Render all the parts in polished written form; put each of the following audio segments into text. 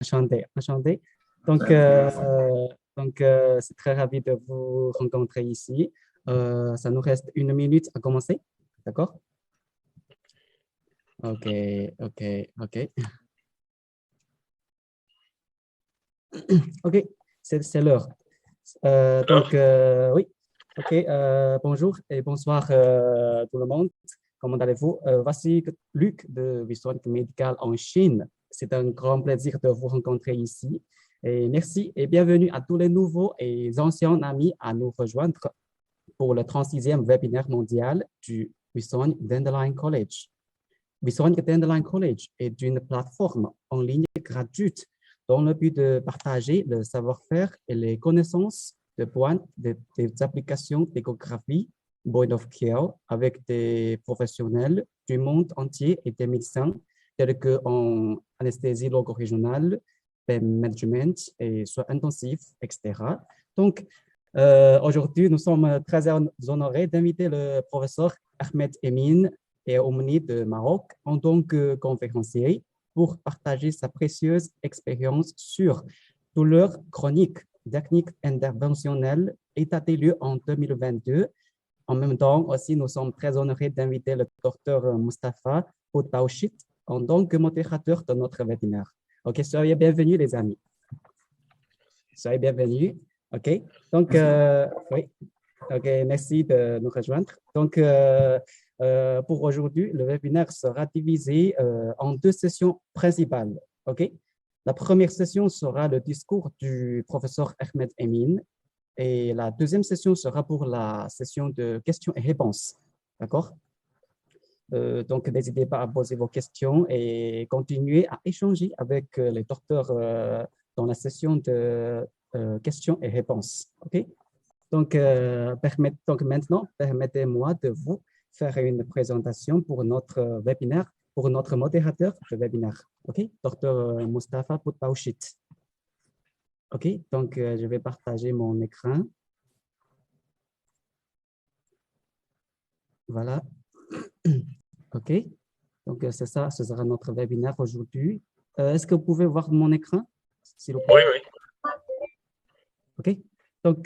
enchanté, enchanté. Donc, c'est très ravi de vous rencontrer ici. Ça nous reste 1 minute à commencer. D'accord? OK, OK, OK. OK, c'est l'heure. Oui. OK, bonjour et bonsoir tout le monde. Comment allez-vous? Voici Luc de Vision Médicale en Chine. C'est un grand plaisir de vous rencontrer ici. Et merci et bienvenue à tous les nouveaux et anciens amis à nous rejoindre pour le 36e webinaire mondial du Vision Dandelion College. Vision Dandelion College est une plateforme en ligne gratuite dans le but de partager le savoir-faire et les connaissances de pointe des applications d'échographie point of care avec des professionnels du monde entier et des médecins tels qu'en anesthésie loco-régionale, pain management et soins intensifs, etc. Donc, aujourd'hui, nous sommes très honorés d'inviter le professeur Ahmed Emin et Omni de Maroc en tant que conférencier pour partager sa précieuse expérience sur douleurs chroniques, techniques interventionnelles, état des lieux en 2022. En même temps, aussi, nous sommes très honorés d'inviter le docteur Mustapha Poutbauchit en tant que modérateur de notre webinaire. OK, soyez bienvenus, les amis. Soyez bienvenus. OK, donc, oui. OK, merci de nous rejoindre. Donc, pour aujourd'hui, le webinaire sera divisé en 2 sessions principales. OK? La première session sera le discours du professeur Ahmed Emin et la deuxième session sera pour la session de questions et réponses. D'accord? Donc, n'hésitez pas à poser vos questions et continuer à échanger avec les docteurs dans la session de questions et réponses. OK? Donc, maintenant, permettez-moi de vous faire une présentation pour notre webinaire, pour notre modérateur de webinaire. OK, Dr Mustapha Poutbauchit. OK, donc je vais partager mon écran. Voilà. OK, donc c'est ça, ce sera notre webinaire aujourd'hui. Est-ce que vous pouvez voir mon écran, s'il vous plaît? Oui, oui. OK, donc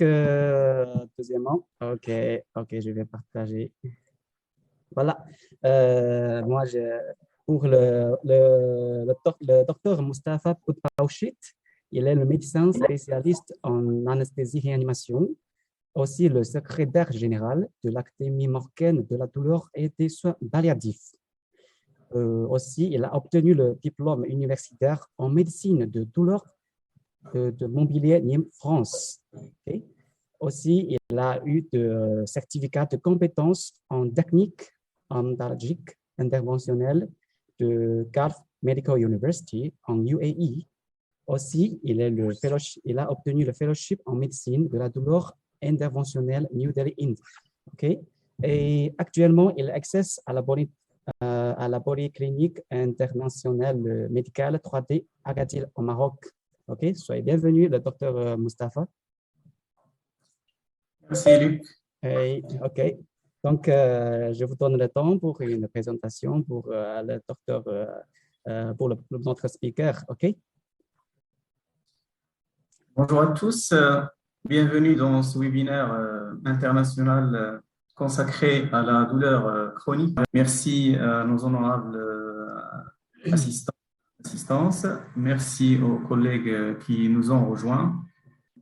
deuxièmement, OK, je vais partager. Voilà. Moi, pour le docteur Mustapha Poutbauchit, il est le médecin spécialiste en anesthésie-réanimation, aussi le secrétaire général de l'Académie marocaine de la douleur et des soins palliatifs. Aussi, il a obtenu le diplôme universitaire en médecine de douleur de Montpellier, Nîmes, France. Okay. Aussi, il a eu de certificat de compétences en technique antalgique interventionnelle de Gulf Medical University en UAE. Aussi, il a obtenu le fellowship en médecine de la douleur interventionnelle New Delhi, Inde. Okay. Et actuellement, il exerce à la polyclinique internationale médicale 3D Agadir au Maroc. OK, soyez bienvenue, le docteur Mustapha. Merci, Luc. OK. Donc, je vous donne le temps pour une présentation pour le docteur, pour notre speaker. OK? Bonjour à tous. Bienvenue dans ce webinaire international consacré à la douleur chronique. Merci à nos honorables assistants. Merci aux collègues qui nous ont rejoints.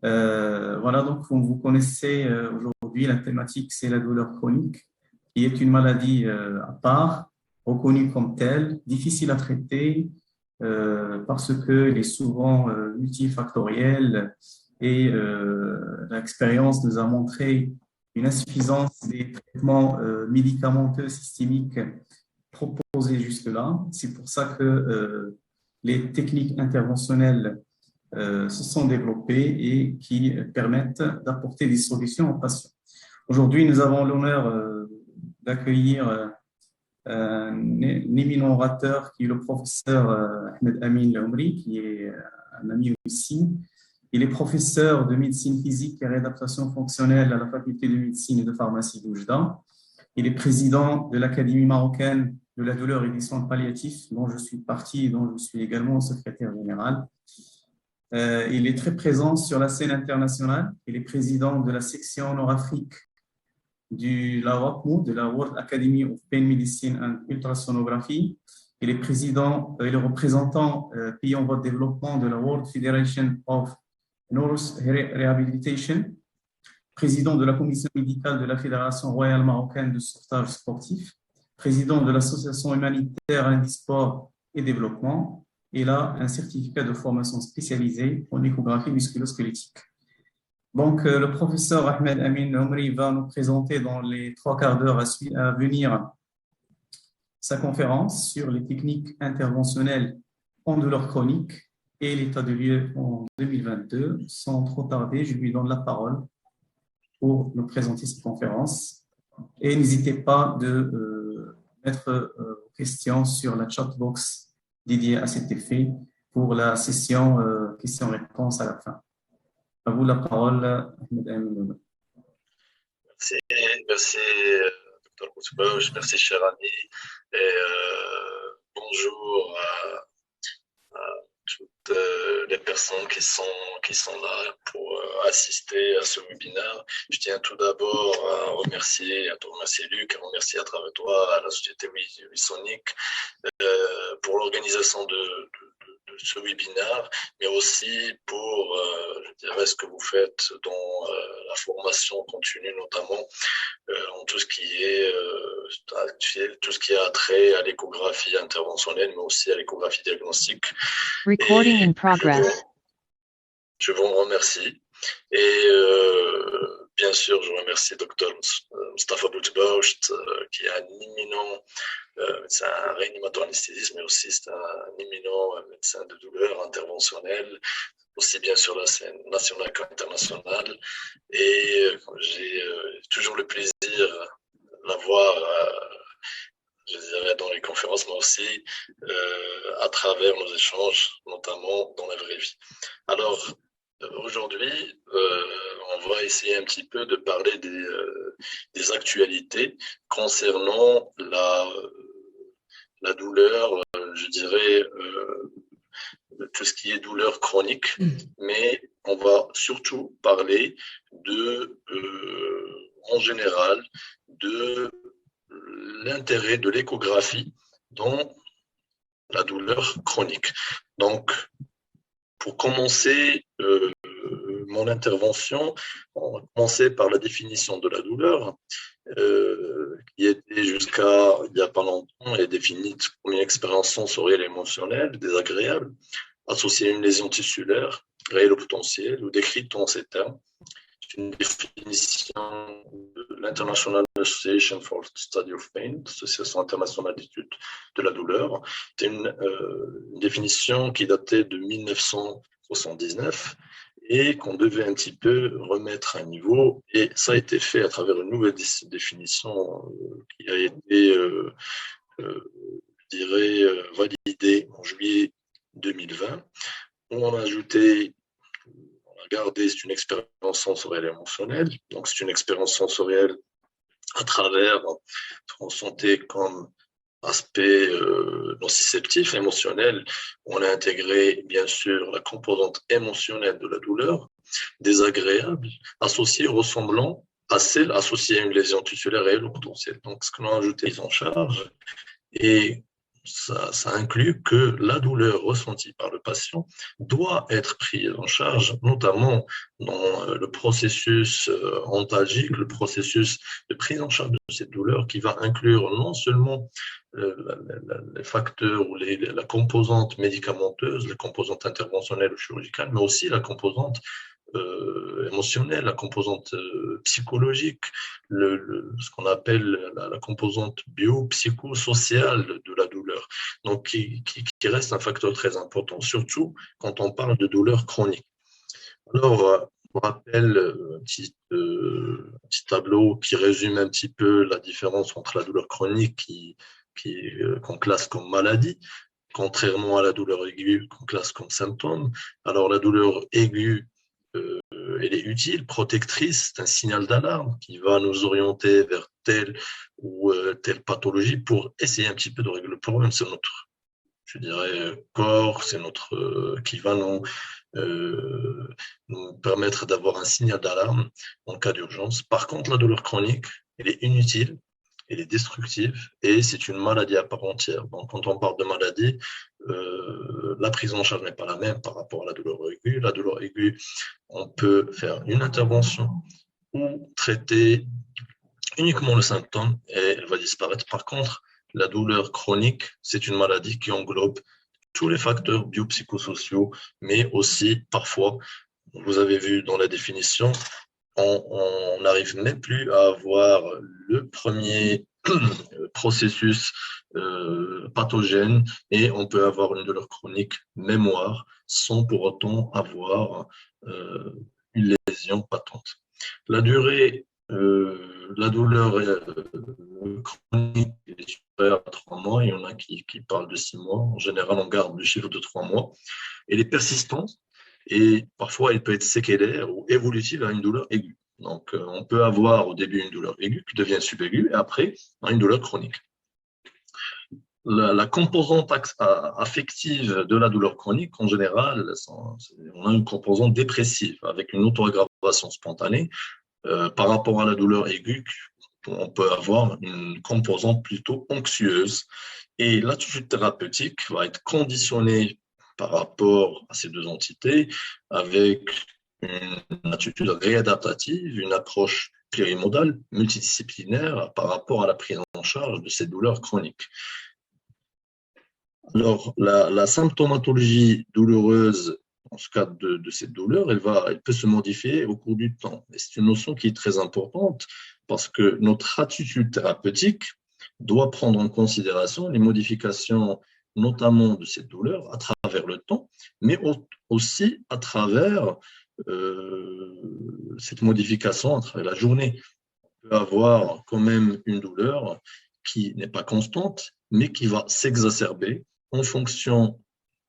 Voilà, donc comme vous connaissez aujourd'hui, la thématique, c'est la douleur chronique, qui est une maladie à part, reconnue comme telle, difficile à traiter, parce qu'elle est souvent multifactorielle et l'expérience nous a montré une insuffisance des traitements médicamenteux systémiques proposés jusque-là. C'est pour ça que les techniques interventionnelles se sont développées et qui permettent d'apporter des solutions aux patients. Aujourd'hui, nous avons l'honneur d'accueillir un éminent orateur qui est le professeur Ahmed Emin Omri, qui est un ami aussi. Il est professeur de médecine physique et réadaptation fonctionnelle à la faculté de médecine et de pharmacie d'Oujda. Il est président de l'Académie marocaine de la douleur et des soins palliatifs, dont je suis partie et dont je suis également secrétaire général. Il est très présent sur la scène internationale. Il est président de la section Nord-Afrique de la WAPMU, de la World Academy of Pain Medicine and Ultrasonography. Il est président et le représentant pays en voie de développement de la World Federation of Nurse Rehabilitation, président de la commission médicale de la Fédération royale marocaine de sauvetage sportif, président de l'association humanitaire Handisport et développement. Il a un certificat de formation spécialisée en échographie musculo-squelettique. Donc, le professeur Ahmed Amin Omri va nous présenter dans les 3 quarts d'heure à venir sa conférence sur les techniques interventionnelles en douleur chronique et l'état de lieu en 2022. Sans trop tarder, je lui donne la parole pour nous présenter cette conférence. Et n'hésitez pas de mettre vos questions sur la chatbox dédiée à cet effet pour la session questions-réponses à la fin. À vous la parole, Ahmed Amin. Merci, Dr. Boutbouch, merci, cher ami, et bonjour à toutes les personnes qui sont là pour assister à ce webinaire. Je tiens tout d'abord à te remercier Luc, à remercier à travers toi à la société Wisonic pour l'organisation de ce webinaire, mais aussi pour je dirais, ce que vous faites dans la formation continue, notamment en tout ce qui est actuel, tout ce qui a trait à l'échographie interventionnelle, mais aussi à l'échographie diagnostique. Recording in progress. Je vous remercie. Et bien sûr, je remercie Dr. Mustafa Boutbouch, qui est un éminent c'est un réanimateur anesthésiste, mais aussi c'est un éminent médecin de douleur interventionnel, aussi bien sur la scène nationale qu'internationale. Et j'ai toujours le plaisir de l'avoir, je dirais, dans les conférences, mais aussi à travers nos échanges, notamment dans la vraie vie. Alors, aujourd'hui, on va essayer un petit peu de parler des actualités concernant la douleur, je dirais, tout ce qui est douleur chronique, mais on va surtout parler en général, de l'intérêt de l'échographie dans la douleur chronique. Donc, pour commencer mon intervention, on va commencer par la définition de la douleur, qui était jusqu'à il n'y a pas longtemps est définie comme une expérience sensorielle et émotionnelle désagréable associée à une lésion tissulaire, réelle ou potentielle, ou décrite dans ces termes. C'est une définition de l'International Association for the Study of Pain, l'Association internationale d'études de la douleur. C'est une définition qui datait de 1979 et qu'on devait un petit peu remettre à niveau. Et ça a été fait à travers une nouvelle définition qui a été, je dirais, validée en juillet 2020. On a ajouté, on a gardé, c'est une expérience sensorielle et émotionnelle. Donc, c'est une expérience sensorielle à travers santé comme aspect nociceptif, émotionnel. On a intégré, bien sûr, la composante émotionnelle de la douleur, désagréable, associée, ressemblant à celle associée à une lésion tissulaire réelle ou potentielle. Donc, ce que l'on a ajouté, ils en charge, et ça inclut que la douleur ressentie par le patient doit être prise en charge, notamment dans le processus antalgique, le processus de prise en charge de cette douleur qui va inclure non seulement les facteurs ou la composante médicamenteuse, la composante interventionnelle ou chirurgicale, mais aussi la composante émotionnelle, la composante psychologique, ce qu'on appelle la composante biopsychosociale de la douleur, donc qui reste un facteur très important, surtout quand on parle de douleur chronique. Alors, on rappelle un petit tableau qui résume un petit peu la différence entre la douleur chronique qu'on classe comme maladie, contrairement à la douleur aiguë qu'on classe comme symptôme. Alors, la douleur aiguë, elle est utile, protectrice, c'est un signal d'alarme qui va nous orienter vers telle ou telle pathologie pour essayer un petit peu de régler le problème. C'est notre, je dirais, corps, c'est notre qui va nous permettre d'avoir un signal d'alarme en cas d'urgence. Par contre, la douleur chronique, elle est inutile, elle est destructive et c'est une maladie à part entière. Donc, quand on parle de maladie, la prise en charge n'est pas la même par rapport à la douleur aiguë. La douleur aiguë, on peut faire une intervention ou traiter uniquement le symptôme et elle va disparaître. Par contre, la douleur chronique, c'est une maladie qui englobe tous les facteurs biopsychosociaux, mais aussi parfois, vous avez vu dans la définition, on n'arrive même plus à avoir le premier processus pathogène et on peut avoir une douleur chronique mémoire sans pour autant avoir une lésion patente. La durée, la douleur chronique est supérieure à 3 mois, il y en a qui parlent de 6 mois. En général, on garde le chiffre de 3 mois. Elle est persistante et parfois elle peut être séquelaire ou évolutive à une douleur aiguë. Donc, on peut avoir au début une douleur aiguë qui devient subaiguë et après une douleur chronique. La composante affective de la douleur chronique, en général, on a une composante dépressive avec une auto-aggravation spontanée. Par rapport à la douleur aiguë, on peut avoir une composante plutôt anxieuse. Et l'attitude thérapeutique va être conditionnée par rapport à ces deux entités avec une attitude réadaptative, une approche périmodale, multidisciplinaire par rapport à la prise en charge de ces douleurs chroniques. Alors, la symptomatologie douloureuse, dans ce cas de cette douleur, elle peut se modifier au cours du temps. Et c'est une notion qui est très importante parce que notre attitude thérapeutique doit prendre en considération les modifications, notamment de cette douleur, à travers le temps, mais aussi à travers cette modification, à travers la journée. On peut avoir quand même une douleur qui n'est pas constante, mais qui va s'exacerber en fonction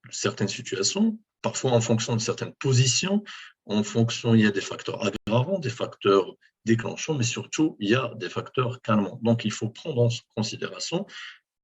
de certaines situations, parfois en fonction de certaines positions, en fonction, il y a des facteurs aggravants, des facteurs déclenchants, mais surtout, il y a des facteurs calmants. Donc, il faut prendre en considération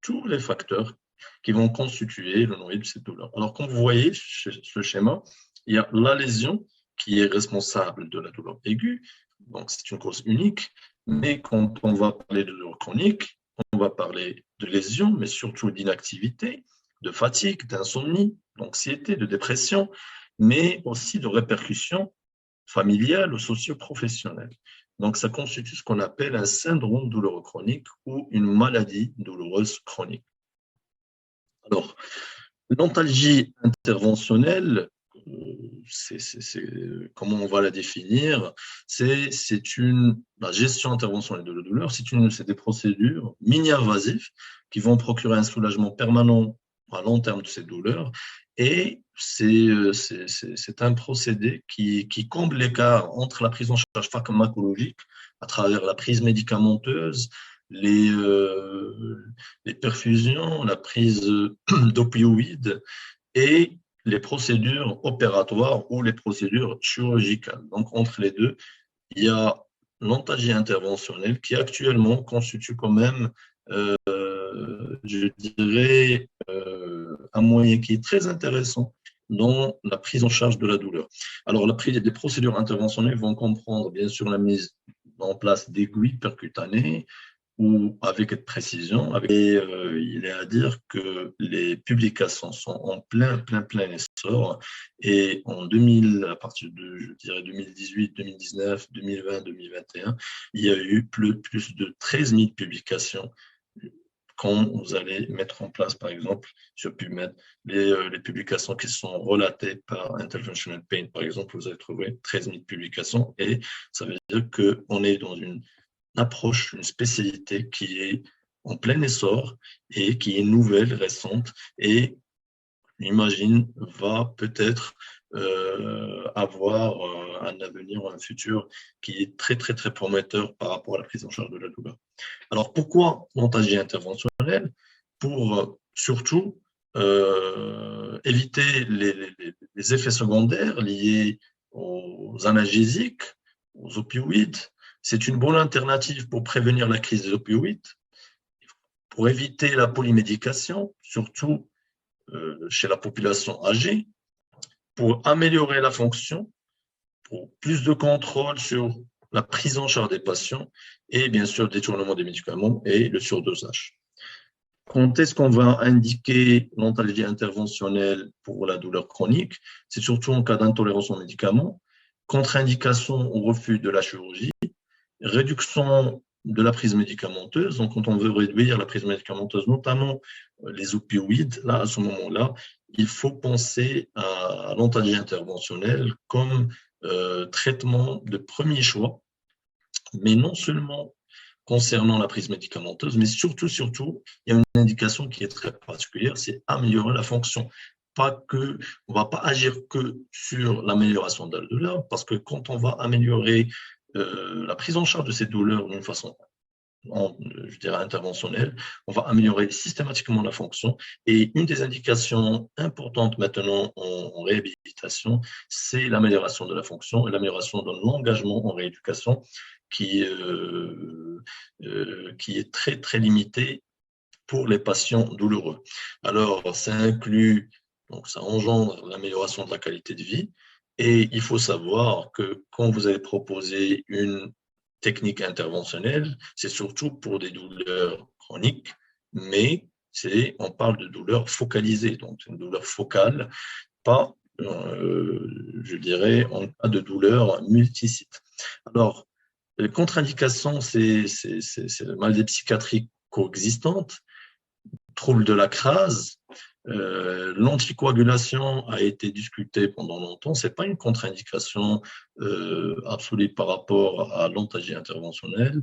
tous les facteurs qui vont constituer le noyau de cette douleur. Alors, comme vous voyez ce schéma, il y a la lésion qui est responsable de la douleur aiguë, donc c'est une cause unique, mais quand on va parler de douleur chronique, on va parler de lésion, mais surtout d'inactivité, de fatigue, d'insomnie, d'anxiété, de dépression, mais aussi de répercussions familiales ou socio-professionnelles. Donc, ça constitue ce qu'on appelle un syndrome douloureux chronique ou une maladie douloureuse chronique. Alors, l'antalgie interventionnelle, comment on va la définir? La gestion interventionnelle de la douleur, c'est des procédures mini-invasives qui vont procurer un soulagement permanent à long terme de ces douleurs. Et c'est un procédé qui comble l'écart entre la prise en charge pharmacologique à travers la prise médicamenteuse, les perfusions, la prise d'opioïdes et les procédures opératoires ou les procédures chirurgicales. Donc, entre les deux, il y a l'antalgie interventionnelle qui actuellement constitue quand même, je dirais, un moyen qui est très intéressant dans la prise en charge de la douleur. Alors, les procédures interventionnelles vont comprendre, bien sûr, la mise en place d'aiguilles percutanées, ou avec précision. Il est à dire que les publications sont en plein essor et en 2000, à partir de, je dirais, 2018, 2019, 2020, 2021, il y a eu plus de 13 000 publications. Quand vous allez mettre en place, par exemple, sur PubMed, les publications qui sont relatées par Interventional Pain, par exemple, vous allez trouver 13 000 publications et ça veut dire qu'on est dans une approche, une spécialité qui est en plein essor et qui est nouvelle, récente et, j'imagine, va peut-être avoir un avenir ou un futur qui est très très prometteur par rapport à la prise en charge de la douleur. Alors, pourquoi l'antalgie interventionnelle? Pour surtout éviter les effets secondaires liés aux analgésiques, aux opioïdes. C'est une bonne alternative pour prévenir la crise des opioïdes, pour éviter la polymédication, surtout chez la population âgée, pour améliorer la fonction, pour plus de contrôle sur la prise en charge des patients et bien sûr le détournement des médicaments et le surdosage. Quand est-ce qu'on va indiquer l'antalgie interventionnelle pour la douleur chronique? C'est surtout en cas d'intolérance aux médicaments, contre-indication au refus de la chirurgie, réduction de la prise médicamenteuse. Donc, quand on veut réduire la prise médicamenteuse, notamment les opioïdes, là, à ce moment-là, il faut penser à l'antalgie interventionnelle comme traitement de premier choix, mais non seulement concernant la prise médicamenteuse, mais surtout, il y a une indication qui est très particulière, c'est améliorer la fonction. On va pas agir que sur l'amélioration de la douleur, parce que quand on va améliorer la prise en charge de ces douleurs d'une façon, je dirais, interventionnelle, on va améliorer systématiquement la fonction. Et une des indications importantes maintenant en réhabilitation, c'est l'amélioration de la fonction et l'amélioration de l'engagement en rééducation qui est très, très limité pour les patients douloureux. Alors, ça inclut, donc ça engendre l'amélioration de la qualité de vie. Et il faut savoir que quand vous avez proposé une technique interventionnelle, c'est surtout pour des douleurs chroniques, mais on parle de douleurs focalisées, donc une douleur focale, pas, je dirais, en cas de douleur multisite. Alors, les contre-indications, c'est le maladie psychiatrique coexistante, trouble de la crase. L'anticoagulation a été discutée pendant longtemps. C'est pas une contre-indication absolue par rapport à l'antalgie interventionnelle.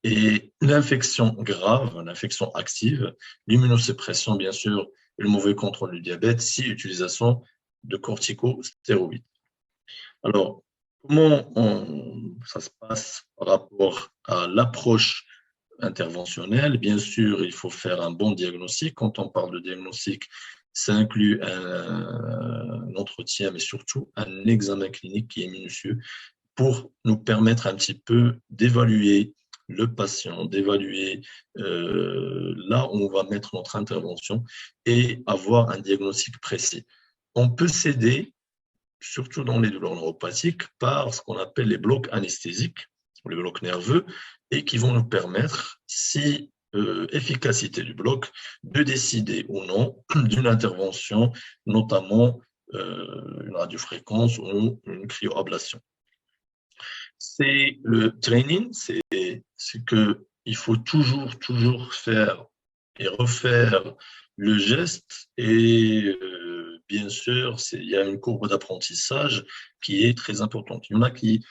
Et l'infection grave, l'infection active, l'immunosuppression, bien sûr, et le mauvais contrôle du diabète, si utilisation de corticostéroïdes. Alors, comment ça se passe par rapport à l'approche interventionnelle? Bien sûr, il faut faire un bon diagnostic. Quand on parle de diagnostic, ça inclut un entretien, mais surtout un examen clinique qui est minutieux pour nous permettre un petit peu d'évaluer le patient, d'évaluer là où on va mettre notre intervention et avoir un diagnostic précis. On peut s'aider, surtout dans les douleurs neuropathiques, par ce qu'on appelle les blocs anesthésiques, ou les blocs nerveux, et qui vont nous permettre, si efficacité du bloc, de décider ou non d'une intervention, notamment une radiofréquence ou une cryoablation. C'est le training, c'est que il faut toujours faire et refaire le geste et bien sûr, il y a une courbe d'apprentissage qui est très importante. Il y en a qui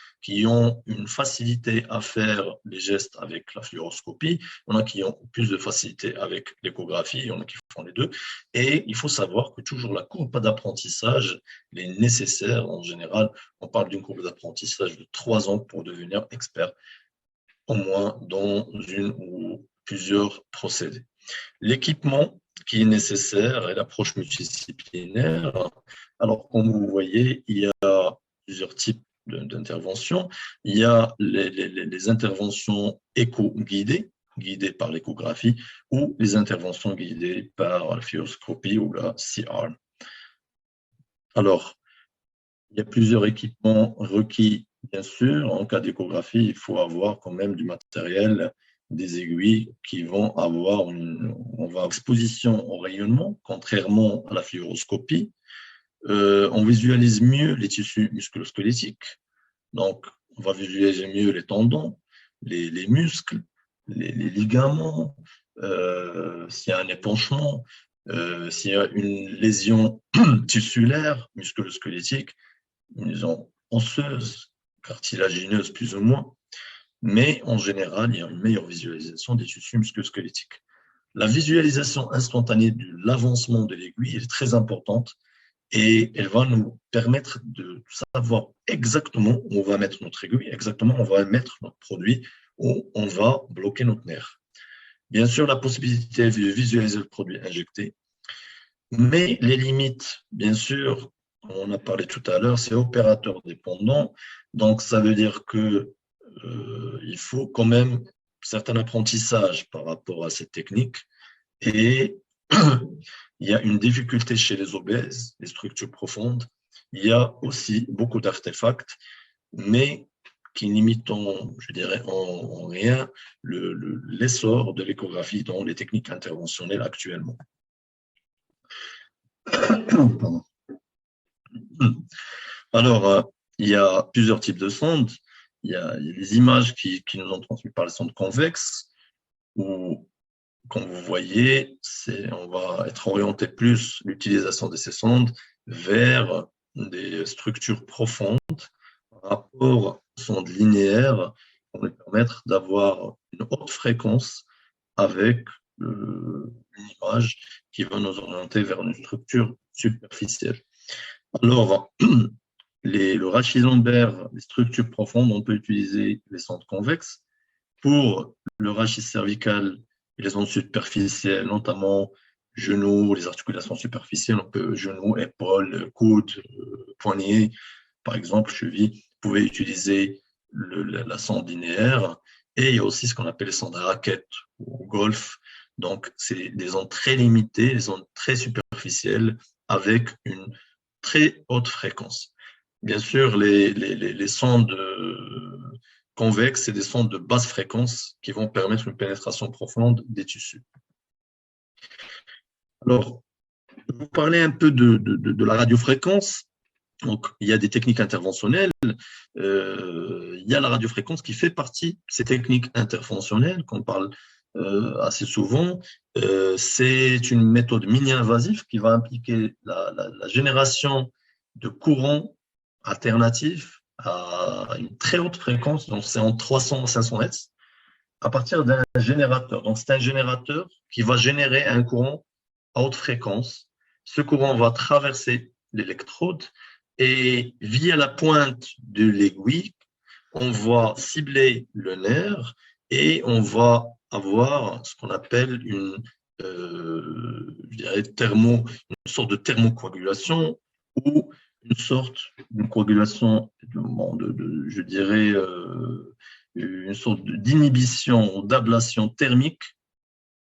ont une facilité à faire les gestes avec la fluoroscopie, il y en a qui ont plus de facilité avec l'échographie, il y en a qui font les deux. Et il faut savoir que toujours la courbe d'apprentissage est nécessaire. En général, on parle d'une courbe d'apprentissage de 3 ans pour devenir expert, au moins dans une ou plusieurs procédés. L'équipement qui est nécessaire et l'approche multidisciplinaire. Alors, comme vous voyez, il y a plusieurs types d'interventions. Il y a les interventions écho-guidées, guidées par l'échographie, ou les interventions guidées par la fluoroscopie ou la C-arm. Alors, il y a plusieurs équipements requis, bien sûr. En cas d'échographie, il faut avoir quand même du matériel, des aiguilles qui vont avoir exposition au rayonnement, contrairement à la fluoroscopie. On visualise mieux les tissus musculosquelettiques. Donc, on va visualiser mieux les tendons, les muscles, les ligaments, s'il y a un épanchement, s'il y a une lésion tissulaire, musculosquelettique, une lésion osseuse, cartilagineuse plus ou moins. Mais en général, il y a une meilleure visualisation des tissus musculosquelettiques. La visualisation instantanée de l'avancement de l'aiguille est très importante et elle va nous permettre de savoir exactement où on va mettre notre aiguille, exactement où on va mettre notre produit, où on va bloquer notre nerf. Bien sûr, la possibilité de visualiser le produit injecté, mais les limites, bien sûr, on a parlé tout à l'heure, c'est opérateur dépendant. Donc, ça veut dire que il faut quand même certain apprentissage par rapport à cette technique. Et il y a une difficulté chez les obèses, les structures profondes. Il y a aussi beaucoup d'artefacts, mais qui limitent, je dirais, en rien l'essor de l'échographie dans les techniques interventionnelles actuellement. Pardon. Alors, il y a plusieurs types de sondes. Il y a les images qui nous ont transmises par les sondes convexes, où, comme vous voyez, on va être orienté plus l'utilisation de ces sondes vers des structures profondes par rapport aux sondes linéaires qui vont nous permettre d'avoir une haute fréquence avec une image qui va nous orienter vers une structure superficielle. Alors, le rachis-lombaire, les structures profondes, on peut utiliser les sondes convexes. Pour le rachis cervical et les zones superficielles, notamment genoux, les articulations superficielles, on peut genoux, épaules, coudes, poignets, par exemple, cheville. Vous pouvez utiliser la sonde linéaire. Et il y a aussi ce qu'on appelle les sondes à raquettes ou golf. Donc, c'est des zones très limitées, des zones très superficielles avec une très haute fréquence. Bien sûr, les sondes convexes, c'est des sondes de basse fréquence qui vont permettre une pénétration profonde des tissus. Alors, vous parlez un peu de la radiofréquence. Donc, il y a des techniques interventionnelles. Il y a la radiofréquence qui fait partie de ces techniques interventionnelles qu'on parle assez souvent. C'est une méthode mini-invasive qui va impliquer la génération de courants alternatifs à une très haute fréquence, donc c'est entre 300 et 500 Hz, à partir d'un générateur. Donc, c'est un générateur qui va générer un courant à haute fréquence. Ce courant va traverser l'électrode et via la pointe de l'aiguille, on va cibler le nerf et on va avoir ce qu'on appelle une sorte de thermocoagulation ou une sorte de coagulation, je dirais, une sorte d'inhibition ou d'ablation thermique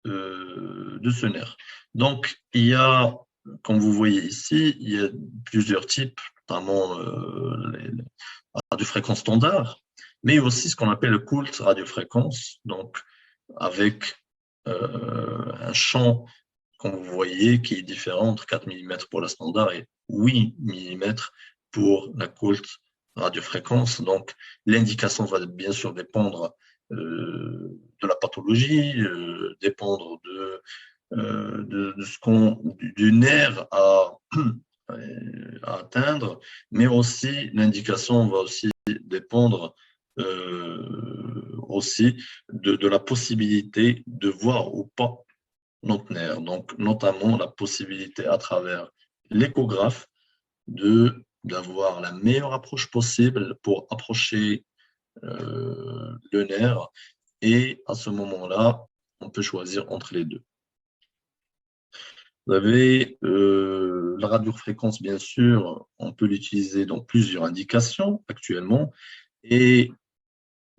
de ce nerf. Donc, il y a, comme vous voyez ici, il y a plusieurs types, notamment la radiofréquence standard, mais aussi ce qu'on appelle le coult radiofréquence, donc avec un champ, comme vous voyez, qui est différent entre 4 mm pour la standard et 8 mm pour la coult radiofréquence. Donc, l'indication va bien sûr dépendre de la pathologie, dépendre du nerf à atteindre, mais aussi l'indication va aussi dépendre aussi de la possibilité de voir ou pas notre nerf. Donc, notamment la possibilité à travers l'échographe d'avoir la meilleure approche possible pour approcher le nerf. Et à ce moment-là, on peut choisir entre les deux. Vous avez la radiofréquence, bien sûr, on peut l'utiliser dans plusieurs indications actuellement. Et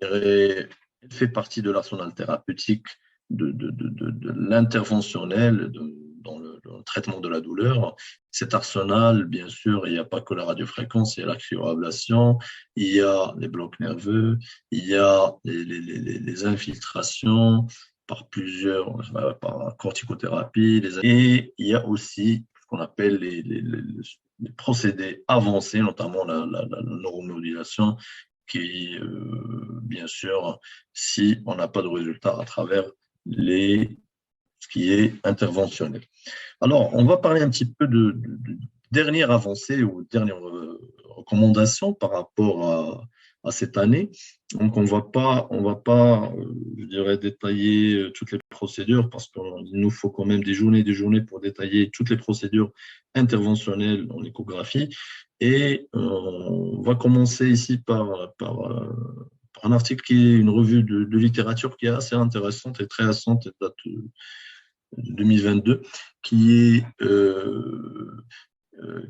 elle fait partie de l'arsenal thérapeutique de l'interventionnel dans le traitement de la douleur. Cet arsenal, bien sûr, il n'y a pas que la radiofréquence, il y a la cryoablation, il y a les blocs nerveux, il y a les infiltrations par par corticothérapie, et il y a aussi ce qu'on appelle les procédés avancés, notamment la neuromodulation, qui, bien sûr, si on n'a pas de résultat à travers ce qui est interventionnel. Alors, on va parler un petit peu de dernière avancée ou dernière recommandation par rapport à cette année. Donc, on va pas, je dirais, détailler toutes les procédures parce qu'il nous faut quand même des journées pour détailler toutes les procédures interventionnelles en échographie. Et on va commencer ici par un article qui est une revue de littérature qui est assez intéressante et très récente, date de 2022, qui est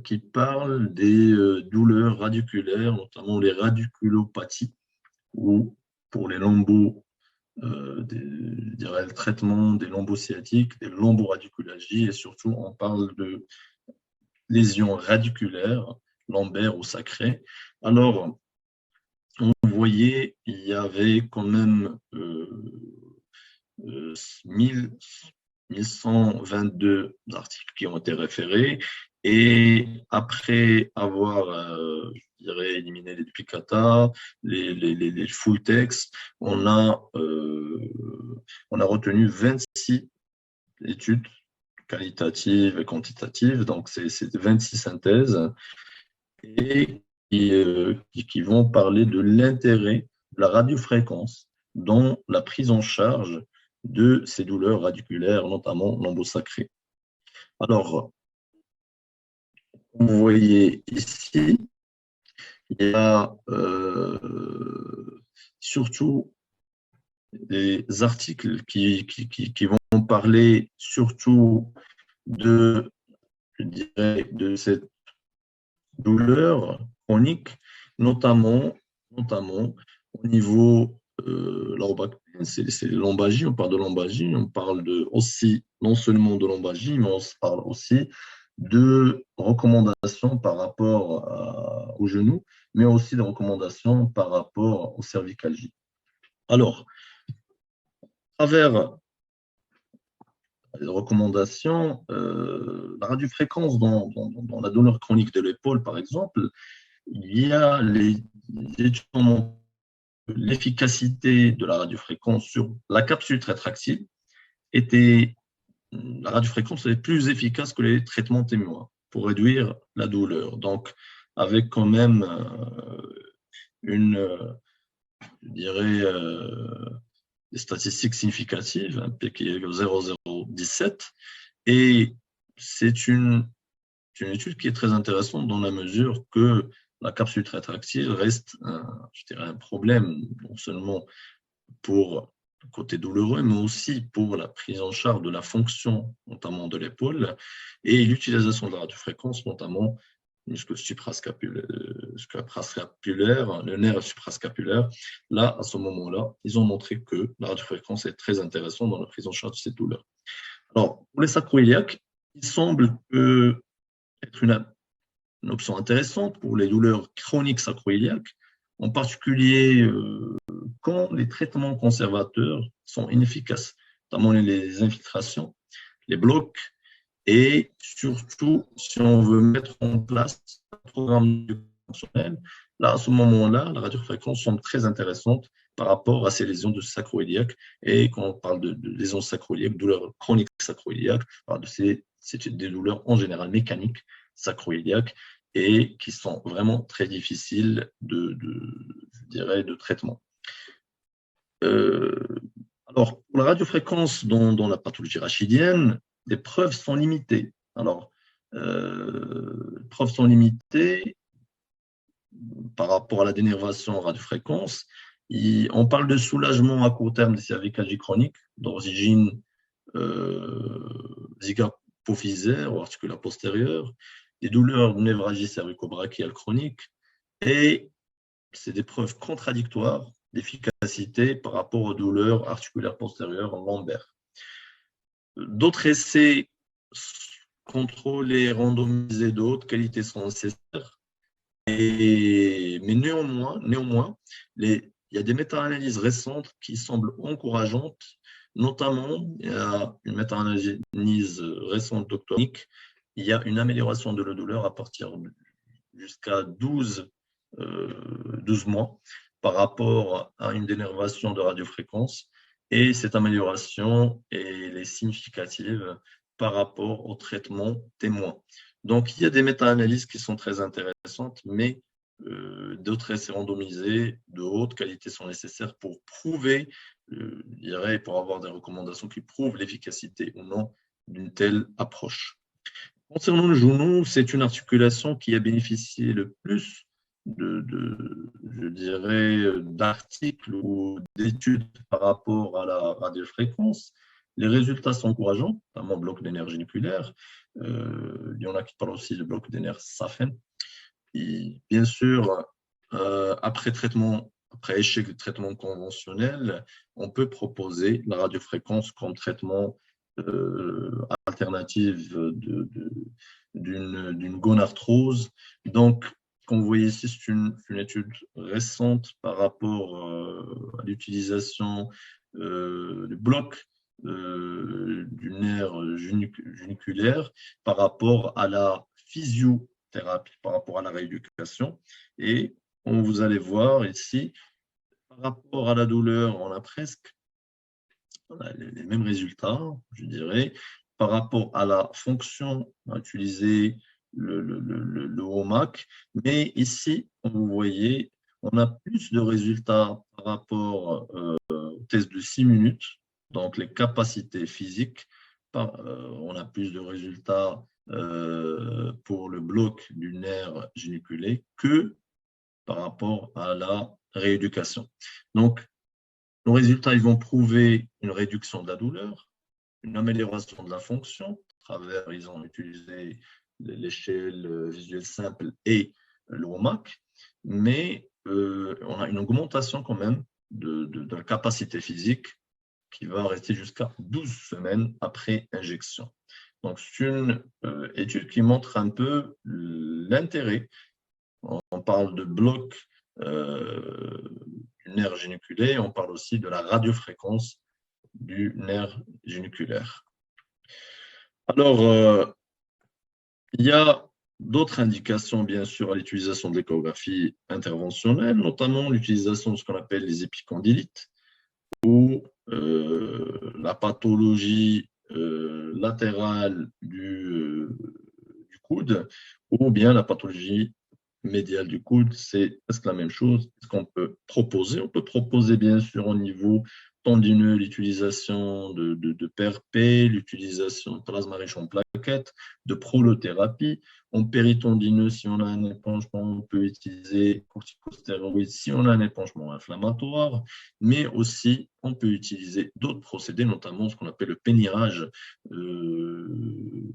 qui parle des douleurs radiculaires, notamment les radiculopathies, ou pour les lambeaux, je dirais le traitement des lambeaux sciatiques, des lomboradiculagies, et surtout on parle de lésions radiculaires, lombaires ou sacrées. Alors, on voyait, il y avait quand même 1122 articles qui ont été référés, et après avoir, je dirais, éliminé les duplicata, les full text, on a retenu 26 études qualitatives et quantitatives, donc c'est 26 synthèses, et qui vont parler de l'intérêt de la radiofréquence dans la prise en charge de ces douleurs radiculaires, notamment lombo-sacrées. Alors, vous voyez ici, il y a surtout des articles qui vont parler surtout de, je dirais, de cette douleur chronique, notamment au niveau c'est lombalgie, on parle de lombalgie, on parle aussi non seulement de lombalgie, mais on parle aussi de recommandations par rapport au genou, mais aussi de recommandations par rapport aux cervicalgies. Alors, à travers les recommandations, la radiofréquence dans la douleur chronique de l'épaule, par exemple, il y a les études qui montrent l'efficacité de la radiofréquence sur la capsule rétractile la radiofréquence est plus efficace que les traitements témoins pour réduire la douleur. Donc, avec quand même je dirais, des statistiques significatives, un P qui est 0,017, et c'est une étude qui est très intéressante dans la mesure que la capsule rétractile reste je dirais, un problème, non seulement pour le côté douloureux, mais aussi pour la prise en charge de la fonction, notamment de l'épaule, et l'utilisation de la radiofréquence, notamment le muscle suprascapulaire, le nerf suprascapulaire. Là, à ce moment-là, ils ont montré que la radiofréquence est très intéressante dans la prise en charge de cette douleur. Alors, pour les sacroiliaques, il semble être une option intéressante pour les douleurs chroniques sacroiliaques, en particulier quand les traitements conservateurs sont inefficaces, notamment les infiltrations, les blocs, et surtout si on veut mettre en place un programme fonctionnel. Là, à ce moment-là, la radiofréquence semble très intéressante par rapport à ces lésions de sacroiliaque. Et quand on parle de lésions sacroiliaques, douleurs chroniques sacroiliaques, c'est des douleurs en général mécaniques sacroiliaques et qui sont vraiment très difficiles je dirais, de traitement. Alors, pour la radiofréquence dans la pathologie rachidienne, les preuves sont limitées. Alors, les preuves sont limitées par rapport à la dénervation en radiofréquence. On parle de soulagement à court terme des cervicalgies chroniques d'origine zygapophysaire ou articulaire postérieure, des douleurs de névralgie cervico-brachiale chronique, et c'est des preuves contradictoires d'efficacité par rapport aux douleurs articulaires postérieures lombaires. D'autres essais contrôlés, randomisés de haute qualité sont nécessaires, mais néanmoins, il y a des méta-analyses récentes qui semblent encourageantes. Notamment, il y a une méta-analyse récente doctorique, il y a une amélioration de la douleur à partir jusqu'à 12 mois par rapport à une dénervation de radiofréquence, et cette amélioration est significative par rapport au traitement témoin. Donc, il y a des méta-analyses qui sont très intéressantes, mais d'autres essais randomisés de haute qualité sont nécessaires pour prouver, je dirais, pour avoir des recommandations qui prouvent l'efficacité ou non d'une telle approche. Concernant le genou, c'est une articulation qui a bénéficié le plus je dirais, d'articles ou d'études par rapport à la radiofréquence. Les résultats sont encourageants, notamment bloc des nerfs géniculaires. Il y en a qui parlent aussi de bloc des nerfs saphen. Et bien sûr, après échec de traitement conventionnel, on peut proposer la radiofréquence comme traitement alternative d'une gonarthrose. Donc, comme vous voyez ici, c'est une étude récente par rapport à l'utilisation du bloc du nerf géniculaire par rapport à la physiothérapie, par rapport à la rééducation. Et vous allez voir ici, par rapport à la douleur, on a les mêmes résultats, je dirais. Par rapport à la fonction, on a utilisé le WOMAC, mais ici, comme vous voyez, on a plus de résultats par rapport au test de 6 minutes, donc les capacités physiques. On a plus de résultats pour le bloc du nerf géniculé que par rapport à la rééducation. Donc, nos résultats, ils vont prouver une réduction de la douleur, une amélioration de la fonction. À travers, ils ont utilisé l'échelle visuelle simple et le WOMAC, mais on a une augmentation quand même de la capacité physique qui va rester jusqu'à 12 semaines après injection. Donc, c'est une étude qui montre un peu l'intérêt. On parle de bloc du nerf géniculaire, on parle aussi de la radiofréquence du nerf géniculaire. Alors, il y a d'autres indications, bien sûr, à l'utilisation de l'échographie interventionnelle, notamment l'utilisation de ce qu'on appelle les épicondylites ou la pathologie latérale du coude ou bien la pathologie médiale du coude. C'est presque la même chose. Qu'est-ce qu'on peut proposer? On peut proposer, bien sûr, au niveau tendineux, l'utilisation de PRP, l'utilisation de plasma riche en plaquettes, de prolothérapie. En péritendineux, si on a un épanchement, on peut utiliser corticostéroïdes si on a un épanchement inflammatoire, mais aussi on peut utiliser d'autres procédés, notamment ce qu'on appelle le pénirage,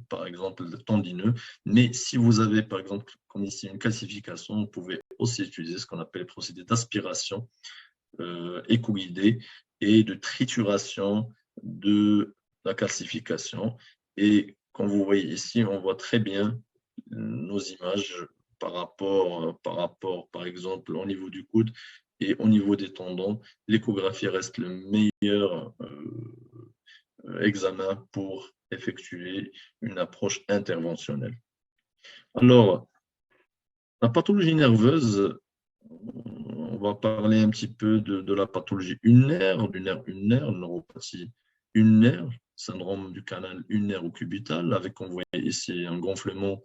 par exemple, tendineux. Mais si vous avez, par exemple, comme ici, une calcification, vous pouvez aussi utiliser ce qu'on appelle les procédés d'aspiration éco-guidée et de trituration de la calcification. Et comme vous voyez ici, on voit très bien nos images par rapport, par exemple, au niveau du coude et au niveau des tendons. L'échographie reste le meilleur examen pour effectuer une approche interventionnelle. Alors, la pathologie nerveuse, on va parler un petit peu de la pathologie ulnaire, du nerf ulnaire, neuropathie ulnaire, syndrome du canal ulnaire ou cubital, avec, on voit ici, un gonflement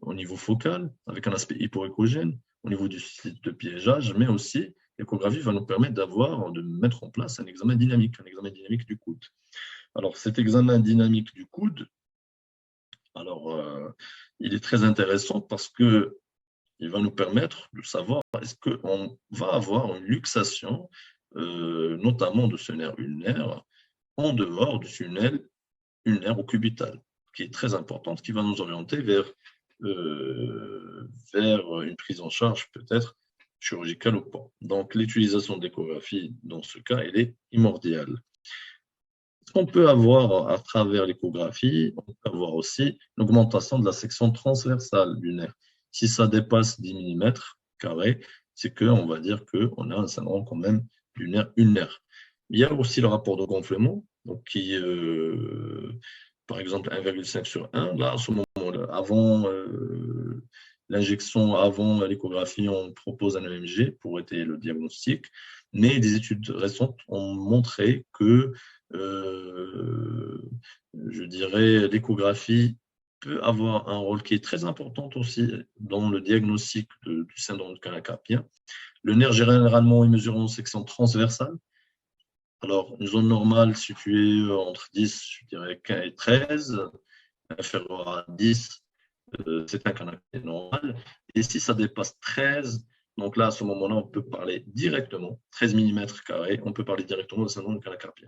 au niveau focal, avec un aspect hypoéchogène, au niveau du site de piégeage, mais aussi l'échographie va nous permettre de mettre en place un examen dynamique du coude. Alors, cet examen dynamique du coude, il est très intéressant parce que il va nous permettre de savoir est-ce qu'on va avoir une luxation, notamment de ce nerf ulnaire, en dehors du tunnel ulnaire ou cubital, qui est très importante, qui va nous orienter vers une prise en charge peut-être chirurgicale ou pas. Donc, l'utilisation de l'échographie, dans ce cas, elle est primordiale. Ce qu'on peut avoir à travers l'échographie, on peut avoir aussi une augmentation de la section transversale du nerf. Si ça dépasse 10 mm carrés, c'est qu'on va dire qu'on a un syndrome quand même du nerf ulnaire. Il y a aussi le rapport de gonflement, donc qui, par exemple, 1,5 sur 1. Là, à ce moment-là, avant l'injection, avant l'échographie, on propose un EMG pour étayer le diagnostic. Mais des études récentes ont montré que, je dirais, l'échographie peut avoir un rôle qui est très important aussi dans le diagnostic du syndrome du canal carpien. Le nerf, généralement, est mesuré en section transversale. Alors, une zone normale située entre 10, je dirais 15 et 13, inférieure à 10, c'est un canal normal. Et si ça dépasse 13, donc là, à ce moment-là, on peut parler directement, 13 mm carrés, on peut parler directement de syndrome du canal carpien.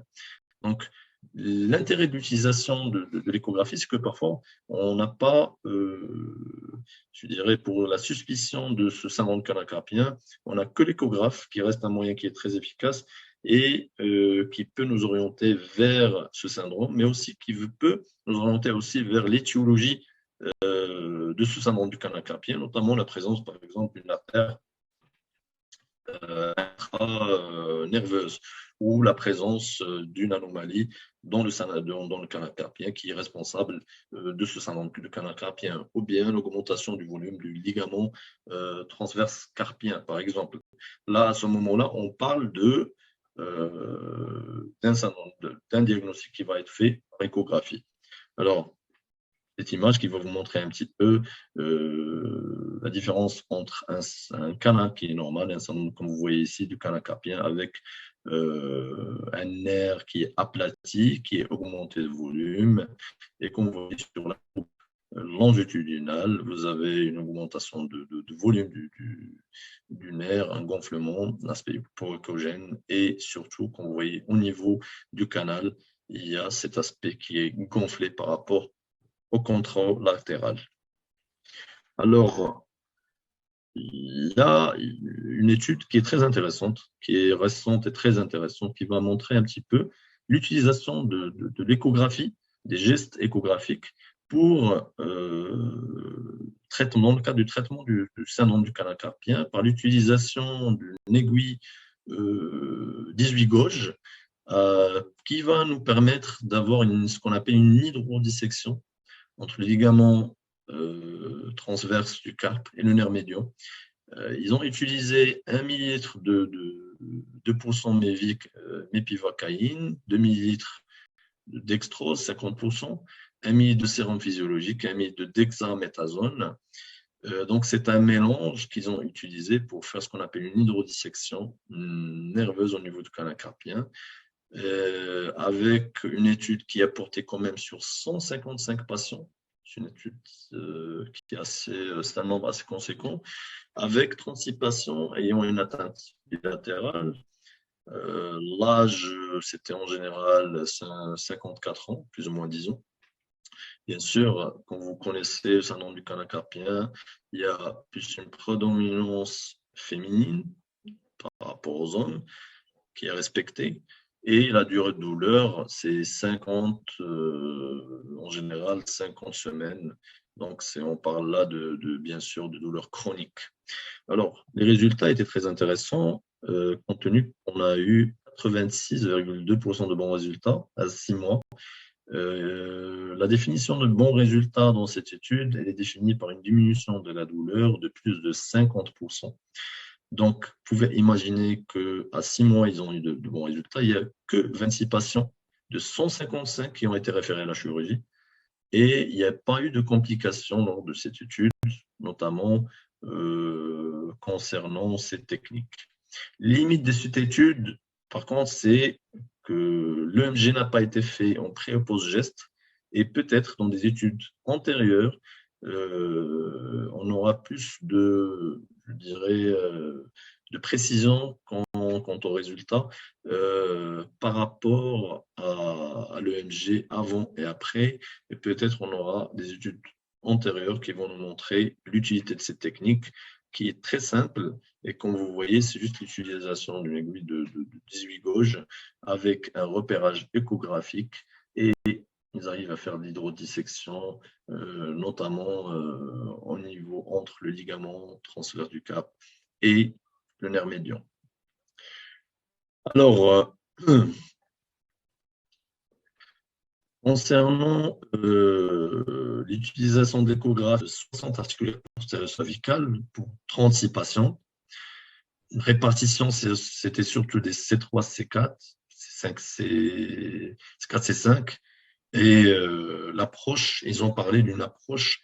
Donc, l'intérêt de l'utilisation de l'échographie, c'est que parfois, on n'a pas, je dirais, pour la suspicion de ce syndrome du canal carpien, on n'a que l'échographe qui reste un moyen qui est très efficace et qui peut nous orienter vers ce syndrome, mais aussi qui peut nous orienter aussi vers l'étiologie de ce syndrome du canal carpien, notamment la présence, par exemple, d'une artère intra-nerveuse ou la présence d'une anomalie dans le canal carpien qui est responsable de ce syndrome du canal carpien, ou bien l'augmentation du volume du ligament transverse carpien, par exemple. Là, à ce moment-là, on parle d'un diagnostic qui va être fait par échographie. Alors, cette image qui va vous montrer un petit peu la différence entre un canal qui est normal et un syndrome, comme vous voyez ici, du canal carpien avec un nerf qui est aplati, qui est augmenté de volume. Et comme vous voyez sur la coupe longitudinale, vous avez une augmentation de volume du nerf, un gonflement, un aspect hypoéchogène et surtout, comme vous voyez au niveau du canal, il y a cet aspect qui est gonflé par rapport au contrôle latéral. Alors, il y a une étude qui est très intéressante, qui est récente et très intéressante, qui va montrer un petit peu l'utilisation de l'échographie, des gestes échographiques pour traitement, dans le cadre du traitement du syndrome du canal carpien, par l'utilisation d'une aiguille 18 gauge qui va nous permettre d'avoir ce qu'on appelle une hydrodissection entre le ligament transverse du carpe et le nerf médian. Ils ont utilisé 1 millilitre de 2% mépivacaïne, 2 millilitres de dextrose, 50%, 1 millilitre de sérum physiologique, 1 millilitre de dexaméthasone. Donc, c'est un mélange qu'ils ont utilisé pour faire ce qu'on appelle une hydrodissection nerveuse au niveau du canal carpien, avec une étude qui a porté quand même sur 155 patients. C'est une étude qui est c'est un nombre assez conséquent, avec 36 patients ayant une atteinte bilatérale. L'âge, c'était en général 54 ans, plus ou moins 10 ans. Bien sûr, quand vous connaissez le syndrome du canal carpien, il y a plus une prédominance féminine par rapport aux hommes qui est respectée. Et la durée de douleur, c'est 50, en général 50 semaines. Donc, on parle là bien sûr de douleurs chroniques. Alors, les résultats étaient très intéressants, compte tenu qu'on a eu 86,2% de bons résultats à 6 mois. La définition de bons résultats dans cette étude, elle est définie par une diminution de la douleur de plus de 50%. Donc, vous pouvez imaginer qu'à 6 mois, ils ont eu de bons résultats. Il n'y a que 26 patients de 155 qui ont été référés à la chirurgie et il n'y a pas eu de complications lors de cette étude, notamment concernant cette technique. Limite de cette étude, par contre, c'est que l'EMG n'a pas été fait en pré- ou post-geste et peut-être dans des études antérieures, on aura plus de précision quant au résultat par rapport à l'EMG avant et après. Et peut-être on aura des études antérieures qui vont nous montrer l'utilité de cette technique qui est très simple. Et comme vous voyez, c'est juste l'utilisation d'une aiguille de 18 gauge avec un repérage échographique et ils arrivent à faire de l'hydrodissection, notamment au niveau entre le ligament transverse du carpe et le nerf médian. Alors, concernant l'utilisation de l'échographe de 60 articulaires postériocervicales pour 36 patients, une répartition, c'était surtout des C3, C4, C4, C5. Et l'approche, ils ont parlé d'une approche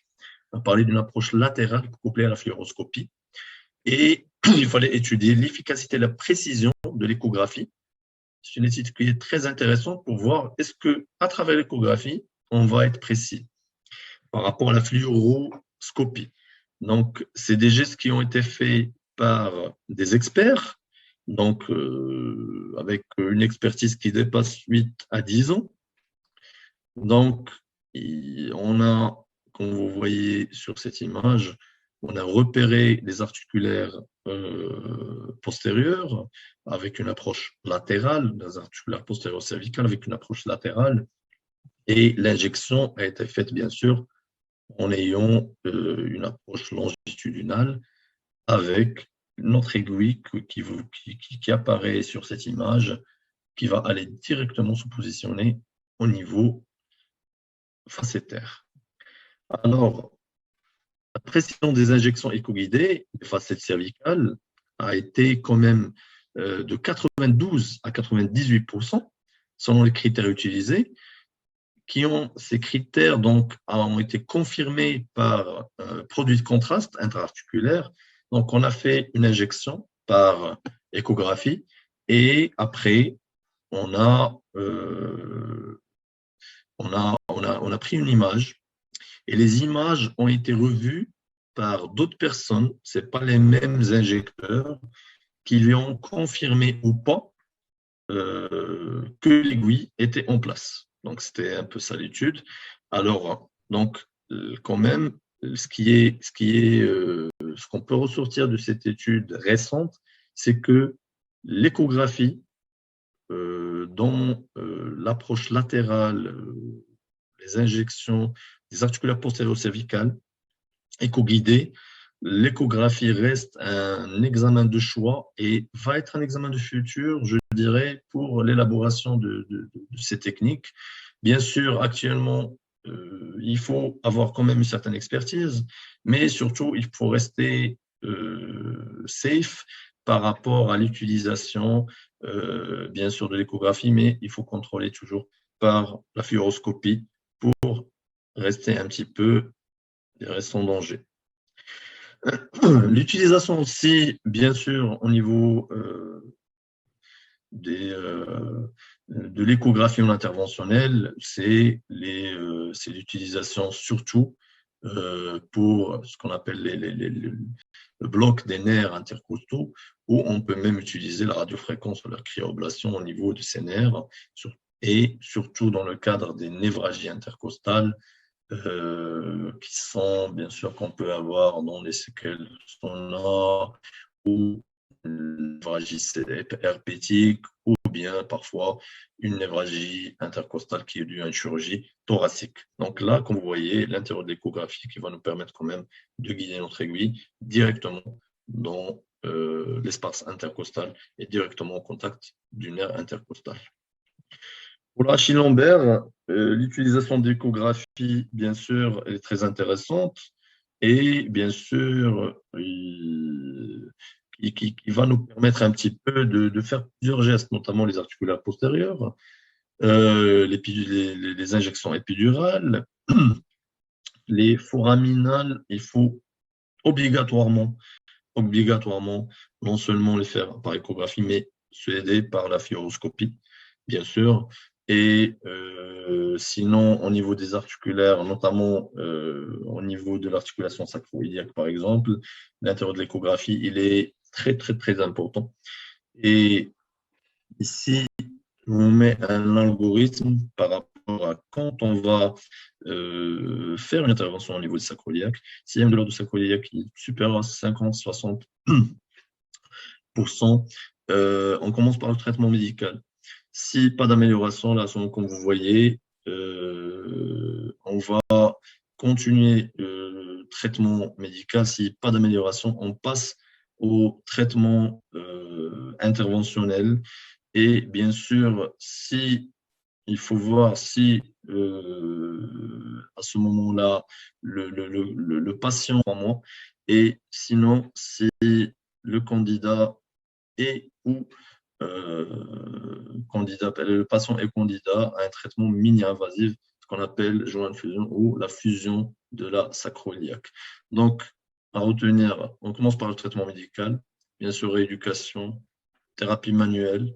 latérale couplée à la fluoroscopie. Et il fallait étudier l'efficacité et la précision de l'échographie. C'est une étude qui est très intéressante pour voir est-ce qu'à travers l'échographie, on va être précis par rapport à la fluoroscopie. Donc, c'est des gestes qui ont été faits par des experts, donc avec une expertise qui dépasse 8 à 10 ans. Donc, on a, comme vous voyez sur cette image, on a repéré les articulaires postérieurs avec une approche latérale, les articulaires postérieurs cervicales avec une approche latérale, et l'injection a été faite, bien sûr, en ayant une approche longitudinale avec notre aiguille qui apparaît sur cette image, qui va aller directement se positionner au niveau facétaire. Alors, la précision des injections éco-guidées des facettes cervicales a été quand même de 92 à 98% selon les critères utilisés, ces critères donc ont été confirmés par produit de contraste intra-articulaire. Donc, on a fait une injection par échographie et après, on a pris une image et les images ont été revues par d'autres personnes. Ce n'est pas les mêmes injecteurs qui lui ont confirmé ou pas que l'aiguille était en place. Donc, c'était un peu ça l'étude. Alors, donc, quand même, ce qu'on peut ressortir de cette étude récente, c'est que l'échographie, dans l'approche latérale, les injections des articulaires postérieurs cervicales, éco-guidées, l'échographie reste un examen de choix et va être un examen de futur, je dirais, pour l'élaboration de ces techniques. Bien sûr, actuellement, il faut avoir quand même une certaine expertise, mais surtout, il faut rester safe par rapport à l'utilisation, bien sûr, de l'échographie, mais il faut contrôler toujours par la fluoroscopie pour rester un petit peu sans danger. L'utilisation aussi, bien sûr, au niveau de l'échographie non interventionnelle, c'est l'utilisation surtout pour ce qu'on appelle le bloc des nerfs intercostaux, où on peut même utiliser la radiofréquence ou la cryoablation au niveau de ces nerfs, et surtout dans le cadre des névralgies intercostales, qui sont bien sûr qu'on peut avoir dans les séquelles sonores ou une névralgie herpétique ou bien parfois une névralgie intercostale qui est due à une chirurgie thoracique. Donc là, comme vous voyez, l'intérieur de l'échographie qui va nous permettre quand même de guider notre aiguille directement dans l'espace intercostal et directement au contact du nerf intercostal. Pour l'Achille lombaire, l'utilisation d'échographie, bien sûr, est très intéressante et bien sûr, qui va nous permettre un petit peu de faire plusieurs gestes, notamment les articulaires postérieurs, les injections épidurales, les foraminales. Il faut obligatoirement, non seulement les faire par échographie, mais s'aider par la fluoroscopie, bien sûr. Et sinon, au niveau des articulaires, notamment au niveau de l'articulation sacro-iliaque, par exemple, l'intérieur de l'échographie, il est très, très, très important. Et ici, on met un algorithme par rapport à quand on va faire une intervention au niveau du sacro-iliaque. Si il y a une douleur du sacro-iliaque qui est supérieure à 50-60%, on commence par le traitement médical. Si pas d'amélioration, là, comme vous voyez, on va continuer le traitement médical. Si pas d'amélioration, on passe au traitement interventionnel. Et bien sûr, il faut voir si à ce moment-là, le patient en moi, et sinon, si le candidat ou le patient est candidat à un traitement mini-invasif, ce qu'on appelle joint fusion ou la fusion de la sacro-iliaque. Donc, à retenir, on commence par le traitement médical, bien sûr, rééducation, thérapie manuelle.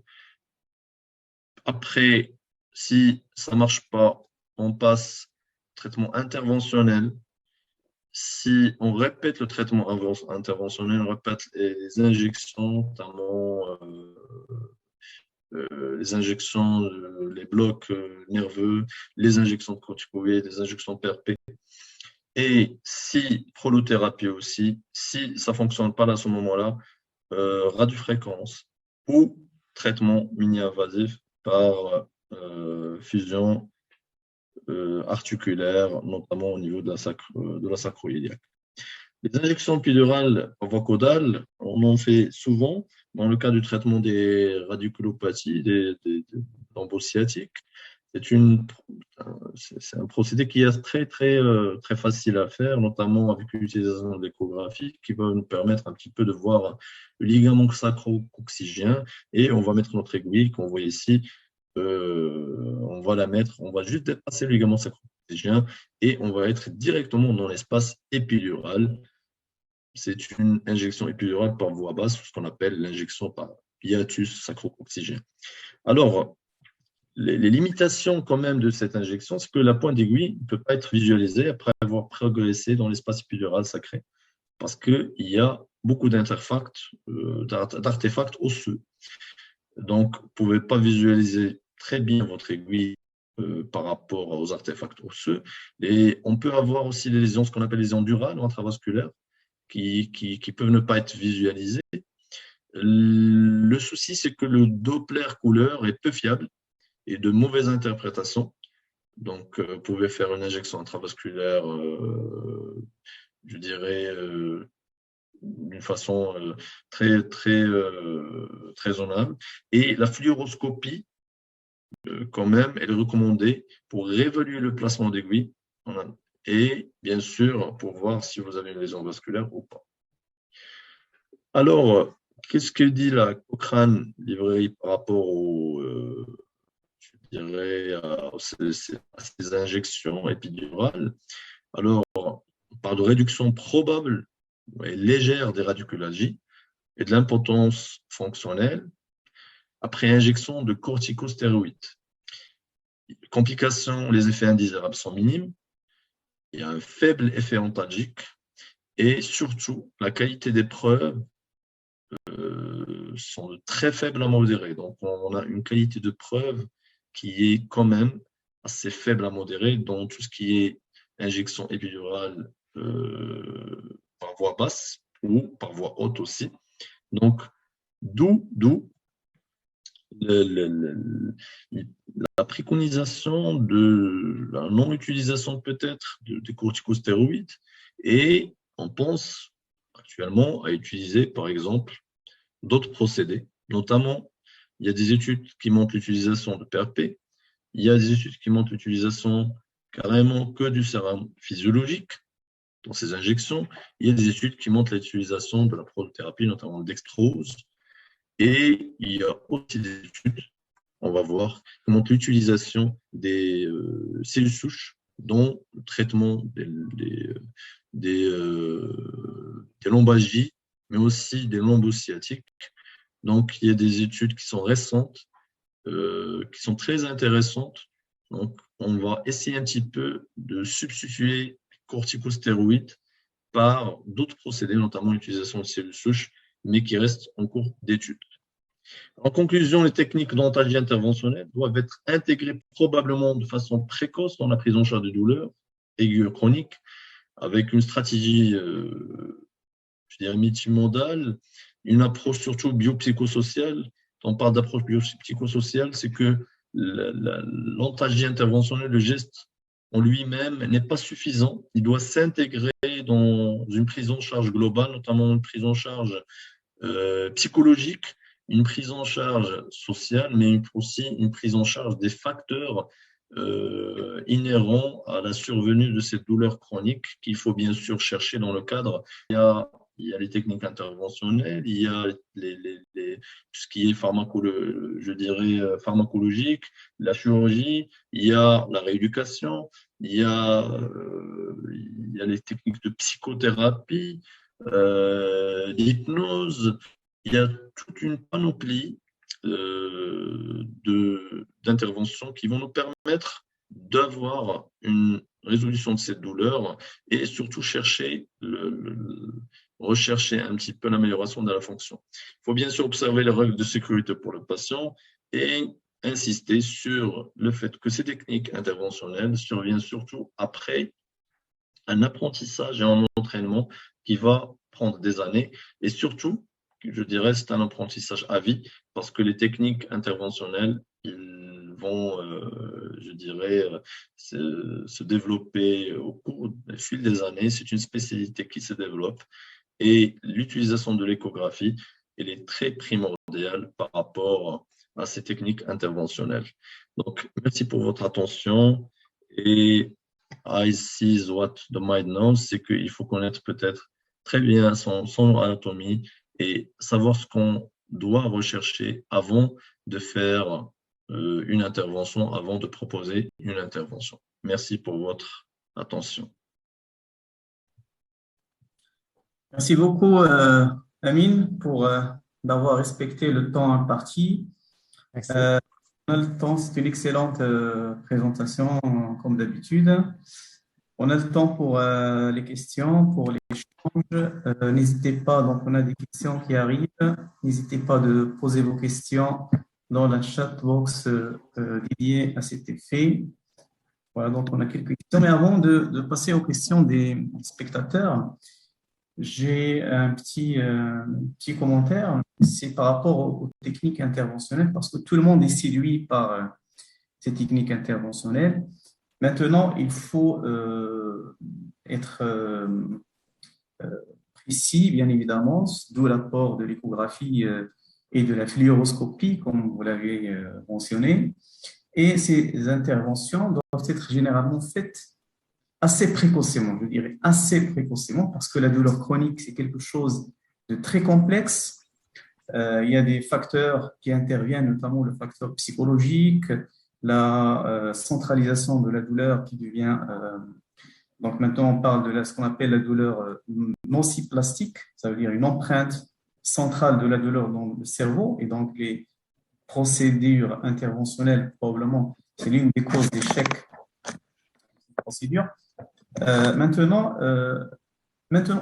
Après, si ça ne marche pas, on passe au traitement interventionnel. Si on répète le traitement interventionnel, on répète les injections, notamment les injections, les blocs nerveux, les injections de corticoïdes, les injections de PRP. Et si prolothérapie aussi, si ça ne fonctionne pas à ce moment-là, radiofréquence ou traitement mini-invasif par fusion articulaire, notamment au niveau de la sacroiliaque. Les injections pédurales par voie caudale, on en fait souvent dans le cas du traitement des radiculopathies, des embolies sciatiques. C'est un procédé qui est très facile à faire, notamment avec l'utilisation de l'échographie, qui va nous permettre un petit peu de voir le ligament sacro-coccygien, et on va mettre notre aiguille qu'on voit ici. On va juste dépasser le ligament sacro-coccygien et on va être directement dans l'espace épidural. C'est une injection épidurale par voie basse, ce qu'on appelle l'injection par hiatus sacro-coccygien. Alors, les limitations quand même de cette injection, c'est que la pointe d'aiguille ne peut pas être visualisée après avoir progressé dans l'espace épidural sacré, parce qu'il y a beaucoup d'artefacts osseux. Donc, vous ne pouvez pas visualiser très bien votre aiguille par rapport aux artefacts osseux. Et on peut avoir aussi des lésions, ce qu'on appelle les lésions durales ou intravasculaires, qui peuvent ne pas être visualisées. Le souci, c'est que le Doppler couleur est peu fiable et de mauvaise interprétation. Donc, vous pouvez faire une injection intravasculaire, je dirais, d'une façon très raisonnable. Et la fluoroscopie, quand même, elle est recommandée pour réévaluer le placement d'aiguille et, bien sûr, pour voir si vous avez une lésion vasculaire ou pas. Alors, qu'est-ce que dit la Cochrane librairie par rapport à ces injections épidurales? Alors, on parle de réduction probable et légère des radiculalgies et de l'impotence fonctionnelle après injection de corticostéroïdes. Complications, les effets indésirables sont minimes, il y a un faible effet antalgique et surtout, la qualité des preuves sont de très faibles à modérées. Donc, on a une qualité de preuve qui est quand même assez faible à modérée dans tout ce qui est injection épidurale par voie basse ou par voie haute aussi. Donc, d'où la préconisation de la non-utilisation peut-être des corticostéroïdes, et on pense actuellement à utiliser par exemple d'autres procédés, notamment il y a des études qui montrent l'utilisation de PRP, il y a des études qui montrent l'utilisation carrément que du sérum physiologique dans ces injections, il y a des études qui montrent l'utilisation de la protothérapie, notamment de dextrose, et il y a aussi des études, on va voir, qui montrent l'utilisation des cellules souches dans le traitement des lombalgies, mais aussi des lombalgies sciatiques. Donc, il y a des études qui sont récentes, qui sont très intéressantes. Donc, on va essayer un petit peu de substituer les corticostéroïdes par d'autres procédés, notamment l'utilisation de cellules souches, mais qui restent en cours d'étude. En conclusion, les techniques d'antalgie interventionnelle doivent être intégrées probablement de façon précoce dans la prise en charge des douleurs aiguës chroniques, avec une stratégie, je dirais, multimodale, une approche surtout biopsychosociale. Quand on parle d'approche biopsychosociale, c'est que l'antalgie interventionnelle, le geste en lui-même n'est pas suffisant. Il doit s'intégrer dans une prise en charge globale, notamment une prise en charge psychologique, une prise en charge sociale, mais aussi une prise en charge des facteurs inhérents à la survenue de cette douleur chronique qu'il faut bien sûr chercher dans le cadre. Il y a les techniques interventionnelles, il y a tout ce qui est pharmacologique, la chirurgie, il y a la rééducation, il y a les techniques de psychothérapie, l'hypnose. Il y a toute une panoplie d'interventions qui vont nous permettre d'avoir une résolution de cette douleur et surtout rechercher un petit peu l'amélioration de la fonction. Il faut bien sûr observer les règles de sécurité pour le patient et insister sur le fait que ces techniques interventionnelles surviennent surtout après un apprentissage et un entraînement qui va prendre des années et surtout, je dirais, c'est un apprentissage à vie parce que les techniques interventionnelles, ils vont, je dirais, se développer au fil des années. C'est une spécialité qui se développe et l'utilisation de l'échographie, elle est très primordiale par rapport à ces techniques interventionnelles. Donc, merci pour votre attention et I see what the mind knows, c'est qu'il faut connaître peut-être très bien son anatomie et savoir ce qu'on doit rechercher avant de faire une intervention, avant de proposer une intervention. Merci pour votre attention. Merci beaucoup, Amine, pour d'avoir respecté le temps imparti. Merci. On a le temps, c'est une excellente présentation, comme d'habitude. On a le temps pour les questions, pour l'échange. N'hésitez pas, donc on a des questions qui arrivent. N'hésitez pas de poser vos questions dans la chat box dédiée à cet effet. Voilà, donc on a quelques questions. Mais avant de passer aux questions des spectateurs, j'ai un petit commentaire. C'est par rapport aux techniques interventionnelles, parce que tout le monde est séduit par ces techniques interventionnelles. Maintenant, il faut être précis, bien évidemment, d'où l'apport de l'échographie et de la fluoroscopie, comme vous l'avez mentionné. Et ces interventions doivent être généralement faites assez précocement, je dirais assez précocement, parce que la douleur chronique, c'est quelque chose de très complexe. Il y a des facteurs qui interviennent, notamment le facteur psychologique, la centralisation de la douleur qui devient… donc maintenant, on parle de ce qu'on appelle la douleur nociplastique, ça veut dire une empreinte centrale de la douleur dans le cerveau, et donc les procédures interventionnelles, probablement, c'est l'une des causes d'échec de cette procédure. Maintenant,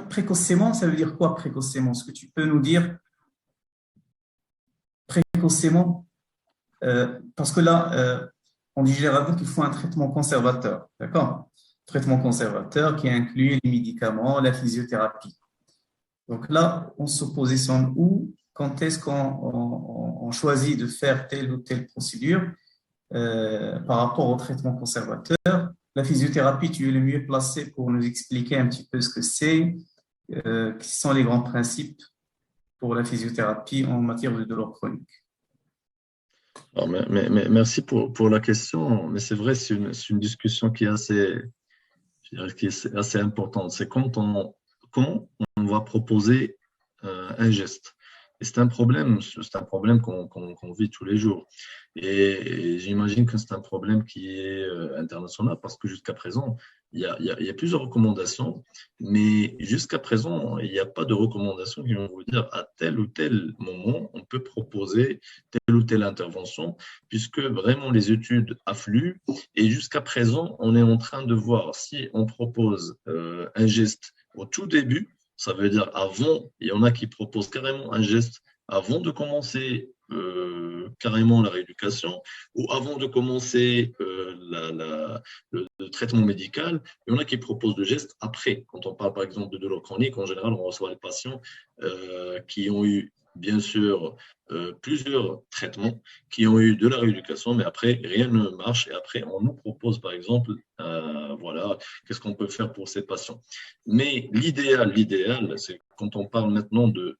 précocement, ça veut dire quoi précocement? Est-ce que tu peux nous dire précocement? Parce que là, on dit généralement qu'il faut un traitement conservateur, d'accord? Traitement conservateur qui inclut les médicaments, la physiothérapie. Donc là, on se positionne où? Quand est-ce qu'on choisit de faire telle ou telle procédure par rapport au traitement conservateur? La physiothérapie, tu es le mieux placé pour nous expliquer un petit peu ce que c'est, qui sont les grands principes pour la physiothérapie en matière de douleur chronique. Alors, merci pour la question, mais c'est vrai, c'est une discussion qui est assez, je dirais, qui est assez importante. C'est comment on va proposer un geste. Et c'est un problème qu'on vit tous les jours. Et j'imagine que c'est un problème qui est international parce que jusqu'à présent, il y a plusieurs recommandations, mais jusqu'à présent, il n'y a pas de recommandations qui vont vous dire à tel ou tel moment, on peut proposer telle ou telle intervention, puisque vraiment les études affluent. Et jusqu'à présent, on est en train de voir si on propose un geste au tout début, ça veut dire avant, il y en a qui proposent carrément un geste avant de commencer carrément la rééducation ou avant de commencer le traitement médical. Il y en a qui proposent le geste après. Quand on parle par exemple de douleur chronique, en général, on reçoit les patients qui ont eu bien sûr plusieurs traitements, qui ont eu de la rééducation, mais après rien ne marche et après on nous propose par exemple voilà, qu'est-ce qu'on peut faire pour ces patients. Mais l'idéal, c'est quand on parle maintenant de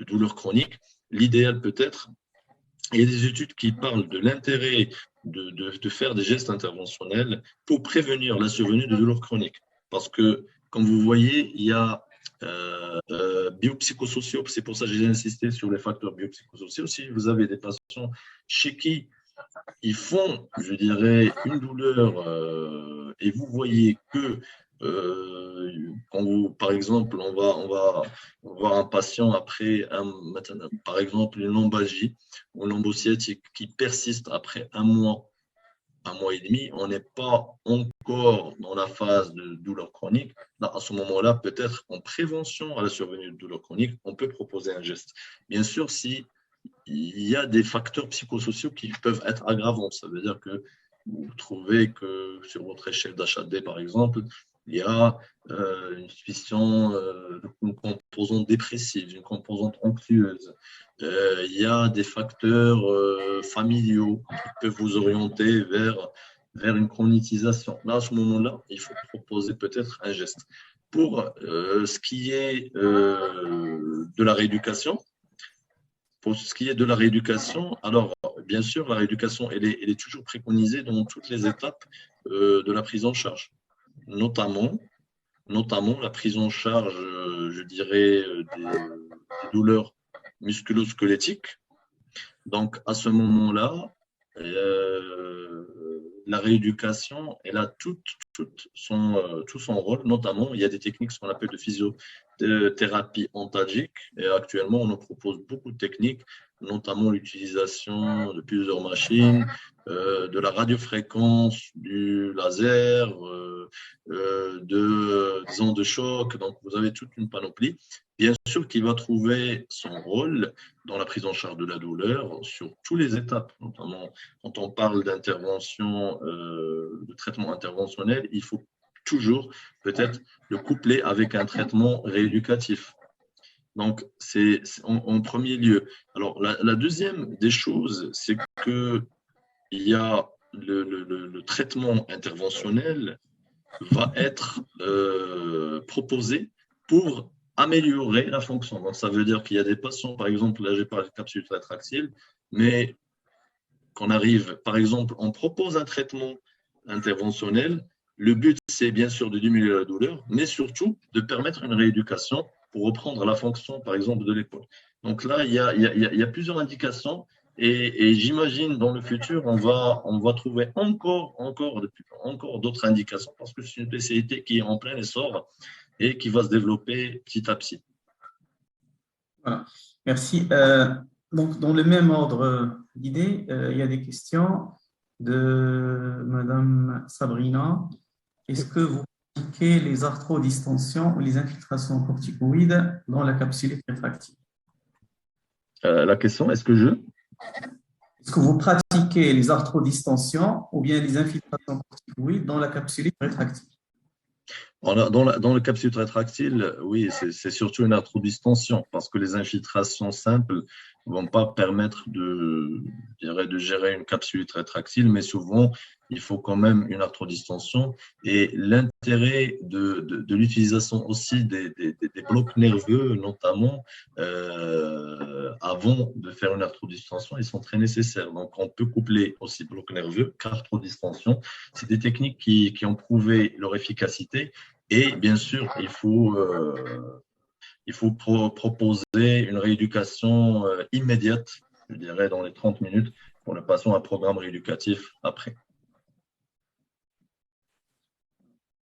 douleur chronique, l'idéal peut-être, il y a des études qui parlent de l'intérêt de faire des gestes interventionnels pour prévenir la survenue de douleurs chroniques. Parce que, comme vous voyez, il y a biopsychosociaux, c'est pour ça que j'ai insisté sur les facteurs biopsychosociaux. Si vous avez des patients chez qui ils font, je dirais, une douleur et vous voyez que quand vous, par exemple, on va voir un patient après, par exemple, une lombalgie ou une lombo-sciatique qui persiste après un mois et demi, on n'est pas encore dans la phase de douleur chronique. Là, à ce moment-là, peut-être en prévention à la survenue de douleur chronique, on peut proposer un geste. Bien sûr, si il y a des facteurs psychosociaux qui peuvent être aggravants. Ça veut dire que vous trouvez que sur votre échelle d'HAD, par exemple, il y a une suspicion d'une composante dépressive, une composante anxieuse. Il y a des facteurs familiaux qui peuvent vous orienter vers une chronicisation. Là, à ce moment-là, il faut proposer peut-être un geste. Pour ce qui est de la rééducation, alors bien sûr, la rééducation, elle est toujours préconisée dans toutes les étapes de la prise en charge, notamment la prise en charge, je dirais, des douleurs musculo-squelettiques. Donc, à ce moment-là, la rééducation, elle a tout son rôle. Notamment, il y a des techniques, ce qu'on appelle de physiothérapie antalgique. Et actuellement, on nous propose beaucoup de techniques, notamment l'utilisation de plusieurs machines, de la radiofréquence, du laser, des ondes de choc. Donc, vous avez toute une panoplie. Bien sûr qu'il va trouver son rôle dans la prise en charge de la douleur sur toutes les étapes, notamment quand on parle d'intervention, de traitement interventionnel, il faut toujours peut-être le coupler avec un traitement rééducatif. Donc, c'est en premier lieu. Alors, la deuxième des choses, c'est qu'il y a le traitement interventionnel va être proposé pour améliorer la fonction. Donc, ça veut dire qu'il y a des patients, par exemple, là j'ai parlé de capsule rétractile, mais qu'on arrive, par exemple, on propose un traitement interventionnel. Le but, c'est bien sûr de diminuer la douleur, mais surtout de permettre une rééducation pour reprendre la fonction, par exemple, de l'épaule. Donc là, il y a plusieurs indications et j'imagine dans le futur, on va trouver encore d'autres indications parce que c'est une spécialité qui est en plein essor et qui va se développer petit à petit. Voilà. Merci. Donc, dans le même ordre d'idées, il y a des questions de Madame Sabrina. Est-ce que vous pratiquez les arthrodistensions ou les infiltrations corticoïdes dans la capsulite rétractile? La question, est-ce que vous pratiquez les arthrodistensions ou bien les infiltrations corticoïdes dans la capsulite rétractile? Dans le capsule rétractile, oui, c'est surtout une arthrodistension parce que les infiltrations simples ne vont pas permettre de gérer une capsule rétractile, mais souvent, il faut quand même une arthrodistension. Et l'intérêt de l'utilisation aussi des blocs nerveux, notamment avant de faire une arthrodistension, ils sont très nécessaires. Donc, on peut coupler aussi blocs nerveux qu'arthrodistension. C'est des techniques qui ont prouvé leur efficacité. Et bien sûr, il faut proposer une rééducation immédiate, je dirais dans les 30 minutes, pour le patient, un programme rééducatif après.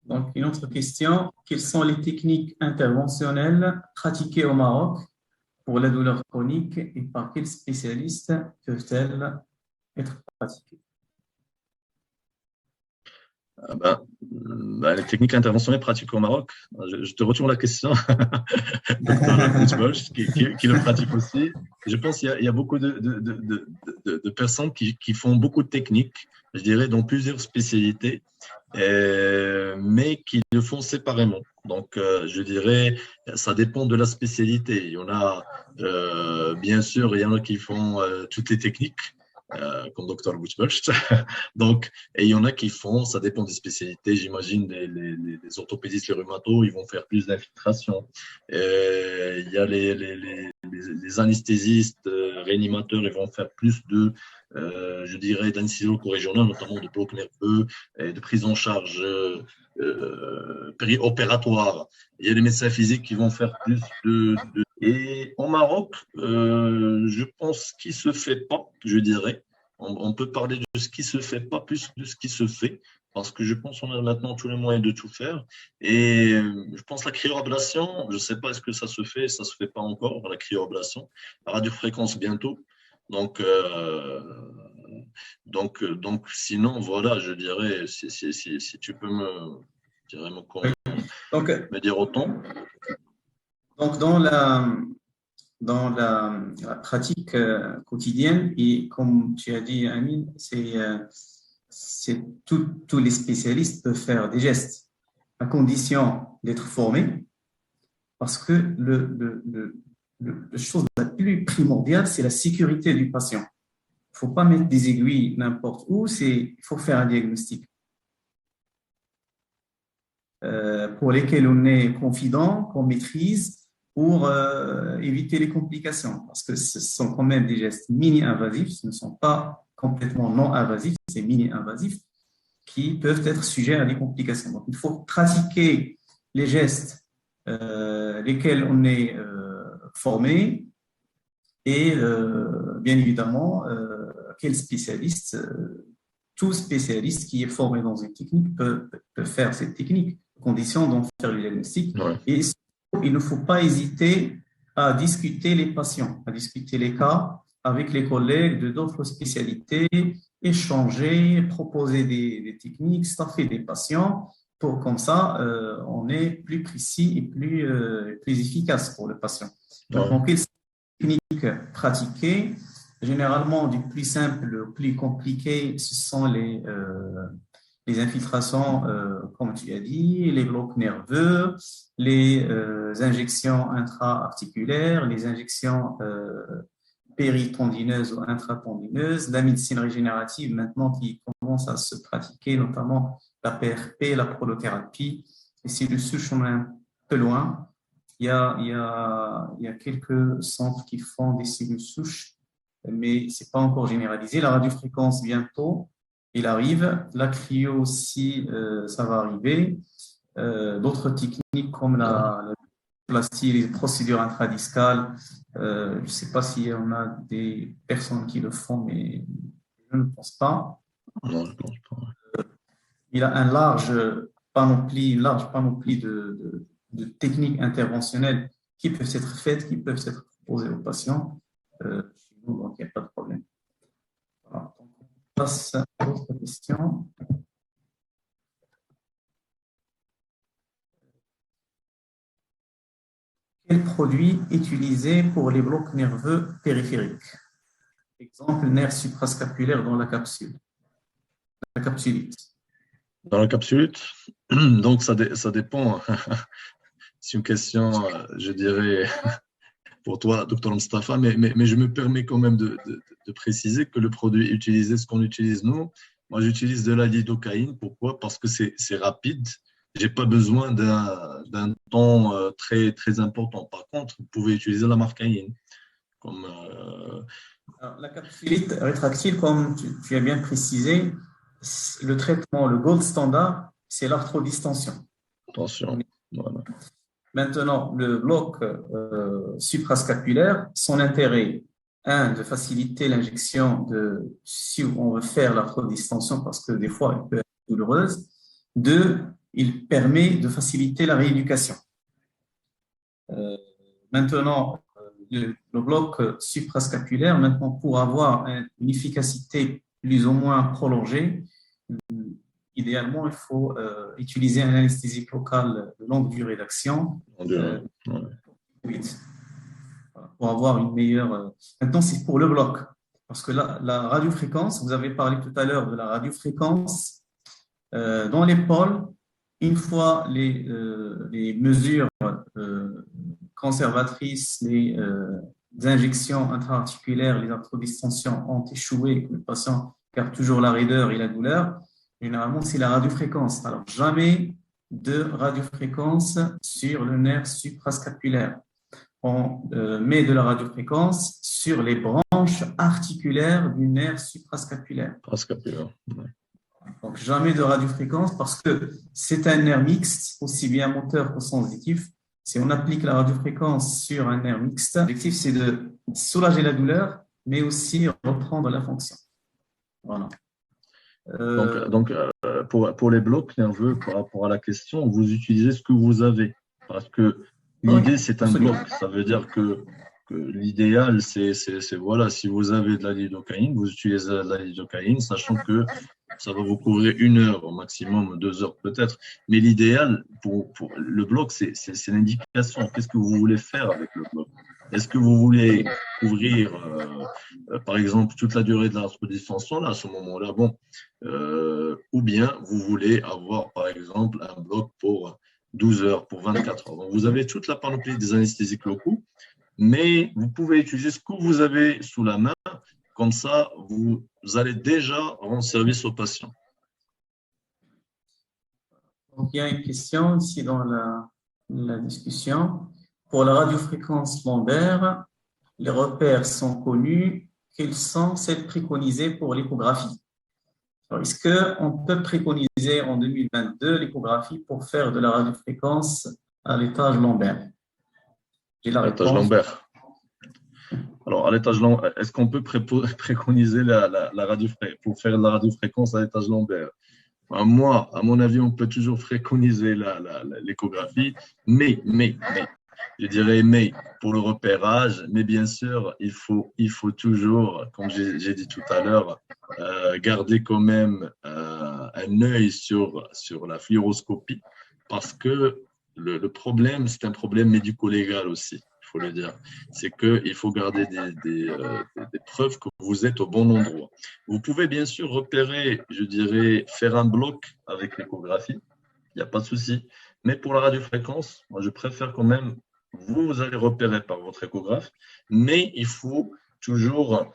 Donc, une autre question. Quelles sont les techniques interventionnelles pratiquées au Maroc pour la douleur chronique et par quels spécialistes peuvent-elles être pratiquées? Les techniques interventionnelles pratiquées au Maroc, je te retourne la question. Docteur Boutchbosch, qui le pratique aussi. Je pense qu'il y a beaucoup de personnes qui font beaucoup de techniques, je dirais, dans plusieurs spécialités, mais qui le font séparément. Donc, je dirais, ça dépend de la spécialité. Il y en a, bien sûr, il y en a qui font toutes les techniques, comme Dr Boutchbosch. Donc, et il y en a qui font, ça dépend des spécialités, j'imagine, les orthopédistes, les rhumatos, ils vont faire plus d'infiltration. Il y a les anesthésistes, réanimateurs, ils vont faire plus je dirais, d'incision corrégionale, notamment de blocs nerveux et de prise en charge périopératoire. Il y a les médecins physiques qui vont faire plus Et au Maroc, je pense qu'il ne se fait pas, je dirais. On peut parler de ce qui se fait, pas plus de ce qui se fait, parce que je pense qu'on a maintenant tous les moyens de tout faire. Et je pense la cryoablation, je ne sais pas est-ce que ça se fait pas encore, la cryoablation. La radiofréquence bientôt. Donc, sinon, voilà, je dirais, si tu peux me dire autant. Donc, dans dans la pratique quotidienne. Et comme tu as dit, Amine, tous les spécialistes peuvent faire des gestes à condition d'être formés, parce que la chose la plus primordiale, c'est la sécurité du patient. Il ne faut pas mettre des aiguilles n'importe où, il faut faire un diagnostic pour lesquels on est confident, qu'on maîtrise, pour éviter les complications, parce que ce sont quand même des gestes mini-invasifs, ce ne sont pas complètement non-invasifs, c'est mini-invasifs, qui peuvent être sujets à des complications. Donc, il faut pratiquer les gestes lesquels on est formé, et bien évidemment, quel spécialiste, tout spécialiste qui est formé dans une technique peut faire cette technique, à condition d'en faire le diagnostic. Ouais. Et il ne faut pas hésiter à discuter les patients, à discuter les cas avec les collègues de d'autres spécialités, échanger, proposer des techniques, staffer des patients, pour comme ça, on est plus précis et plus efficace pour le patient. Ouais. Donc, quelles techniques pratiquées? Généralement, du plus simple au plus compliqué, ce sont les infiltrations, comme tu as dit, les blocs nerveux, les injections intra-articulaires, les injections péritendineuses ou intratendineuses, la médecine régénérative maintenant qui commence à se pratiquer, notamment la PRP, la prolothérapie. Et si le souche, on est un peu loin, il y a quelques centres qui font des cellules souches, mais c'est pas encore généralisé. La radiofréquence, bientôt, il arrive. La cryo aussi, ça va arriver. D'autres techniques comme la plastie, les procédures intradiscales. Je ne sais pas si on a des personnes qui le font, mais je ne pense pas. Non, je pense pas. Il a une large panoplie de techniques interventionnelles qui peuvent être faites, qui peuvent être proposées aux patients. Chez nous, donc il n'y a pas de problème. Voilà. Donc, on passe à d'autres questions. Quel produit utiliser pour les blocs nerveux périphériques? Exemple, nerf suprascapulaire dans la capsule. La capsulite. Dans la capsulite, donc ça dépend. C'est une question, je dirais, pour toi, Dr Mustafa, mais je me permets quand même de préciser que le produit utilisé, ce qu'on utilise nous, moi j'utilise de la lidocaïne. Pourquoi? Parce que c'est rapide. Je n'ai pas besoin d'un temps très, très important. Par contre, vous pouvez utiliser la marcaïne. Comme, Alors, la capsulite rétractile, comme tu as bien précisé, le traitement, le gold standard, c'est l'arthrodistension. Attention. Voilà. Maintenant, le bloc suprascapulaire, son intérêt, de faciliter l'injection si on veut faire l'arthrodistension, parce que des fois, elle peut être douloureuse. Deux, il permet de faciliter la rééducation. Maintenant, le bloc suprascapulaire, maintenant, pour avoir une efficacité plus ou moins prolongée, idéalement, il faut utiliser un anesthésique local de longue durée d'action pour avoir une meilleure... Maintenant, c'est pour le bloc. Parce que la radiofréquence, vous avez parlé tout à l'heure de la radiofréquence dans l'épaule. Une fois les mesures conservatrices, les injections intra-articulaires, les arthrodistensions ont échoué, que le patient garde toujours la raideur et la douleur, généralement, c'est la radiofréquence. Alors, jamais de radiofréquence sur le nerf suprascapulaire. On met de la radiofréquence sur les branches articulaires du nerf suprascapulaire. Donc, jamais de radiofréquence parce que c'est un nerf mixte, aussi bien moteur que sensitif. Si on applique la radiofréquence sur un nerf mixte, l'objectif, c'est de soulager la douleur, mais aussi reprendre la fonction. Voilà. Donc, pour les blocs nerveux, par rapport à la question, vous utilisez ce que vous avez. Parce que l'idée, c'est un bloc. Ça veut dire que l'idéal, c'est voilà, si vous avez de la lidocaïne, vous utilisez de la lidocaïne, sachant que ça va vous couvrir 1 heure, au maximum 2 heures peut-être. Mais l'idéal pour le bloc, c'est l'indication. Qu'est-ce que vous voulez faire avec le bloc? Est-ce que vous voulez couvrir, par exemple, toute la durée de la radiodistension là, à ce moment-là, bon, ou bien vous voulez avoir, par exemple, un bloc pour 12 heures, pour 24 heures. Donc, vous avez toute la panoplie des anesthésiques locaux, mais vous pouvez utiliser ce que vous avez sous la main. Comme ça, vous allez déjà rendre service aux patients. Donc, il y a une question ici dans la discussion. Pour la radiofréquence lombaire, les repères sont connus. Quels sont celles préconisées pour l'échographie? Est-ce qu'on peut préconiser en 2022 l'échographie pour faire de la radiofréquence à l'étage lombaire? J'ai la L'étage réponse. lombaire. Alors, à l'étage lombaire, est-ce qu'on peut préconiser la pour faire de la radiofréquence à l'étage lombaire? Moi, à mon avis, on peut toujours préconiser l'échographie, mais, je dirais mais pour le repérage, mais bien sûr, il faut toujours, comme j'ai dit tout à l'heure, garder quand même un œil sur la fluoroscopie, parce que le problème, c'est un problème médico-légal aussi, il faut le dire. C'est qu'il faut garder des preuves que vous êtes au bon endroit. Vous pouvez bien sûr repérer, je dirais, faire un bloc avec l'échographie, il n'y a pas de souci. Mais pour la radiofréquence, moi, je préfère quand même, vous allez repérer par votre échographe, mais il faut toujours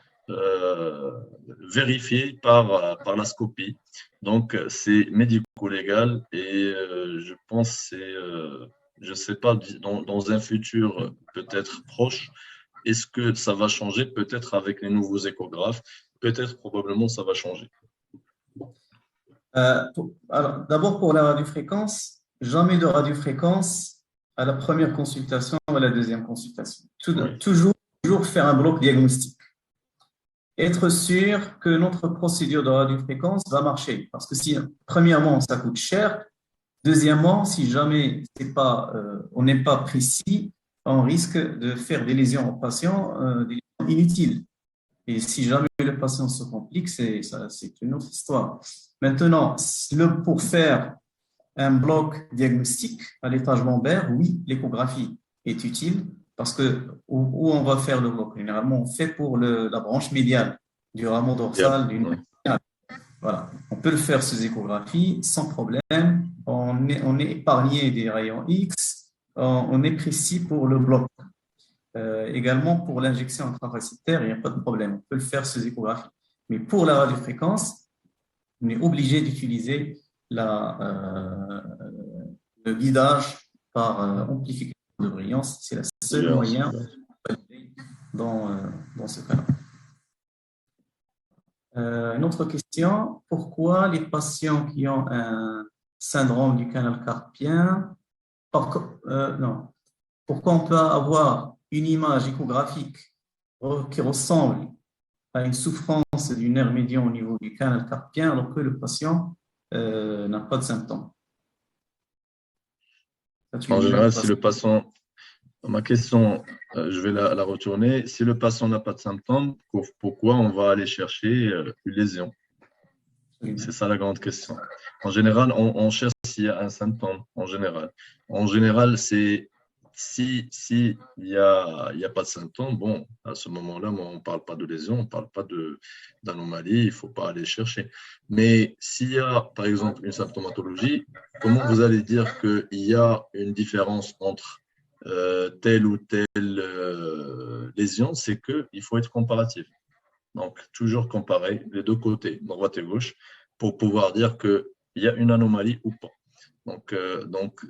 vérifier par la scopie. Donc, c'est médico-légal et je pense que c'est, je ne sais pas, dans un futur peut-être proche, est-ce que ça va changer? Peut-être avec les nouveaux échographes, peut-être probablement ça va changer. Alors, d'abord, pour la radiofréquence, jamais de radiofréquence à la première consultation ou à la deuxième consultation. Oui. Toujours faire un bloc diagnostique. Être sûr que notre procédure de radiofréquence va marcher. Parce que si, premièrement, ça coûte cher. Deuxièmement, si jamais on n'est pas précis, on risque de faire des lésions aux patients, des lésions inutiles. Et si jamais le patient se complique, c'est une autre histoire. Maintenant, pour faire un bloc diagnostique à l'étage lombaire, oui, l'échographie est utile parce que où on va faire le bloc? Généralement, on fait pour la branche médiale du rameau dorsal, du nerf spinal. Voilà. On peut le faire sous échographie sans problème. On est épargné des rayons X. On est précis pour le bloc. Également, pour l'injection intrafacitaire, il n'y a pas de problème. On peut le faire sous échographie. Mais pour la radiofréquence, on est obligé d'utiliser le guidage par amplification de brillance. C'est le seul moyen dans ce cas-là. Une autre question, pourquoi les patients qui ont un syndrome du canal carpien, pourquoi on peut avoir une image échographique qui ressemble à une souffrance du nerf médian au niveau du canal carpien alors que le patient n'a pas de symptômes? En général, si le patient, ma question, je vais la retourner. Si le patient n'a pas de symptômes, pourquoi on va aller chercher une lésion? C'est ça la grande question. En général, on cherche s'il y a un symptôme. En général, c'est si il y a pas de symptômes, bon, à ce moment-là, on ne parle pas de lésion, on ne parle pas d'anomalie, il ne faut pas aller chercher. Mais s'il y a, par exemple, une symptomatologie, comment vous allez dire qu'il y a une différence entre telle ou telle lésion? C'est qu'il faut être comparatif. Donc, toujours comparer les deux côtés, droite et gauche, pour pouvoir dire qu'il y a une anomalie ou pas. Donc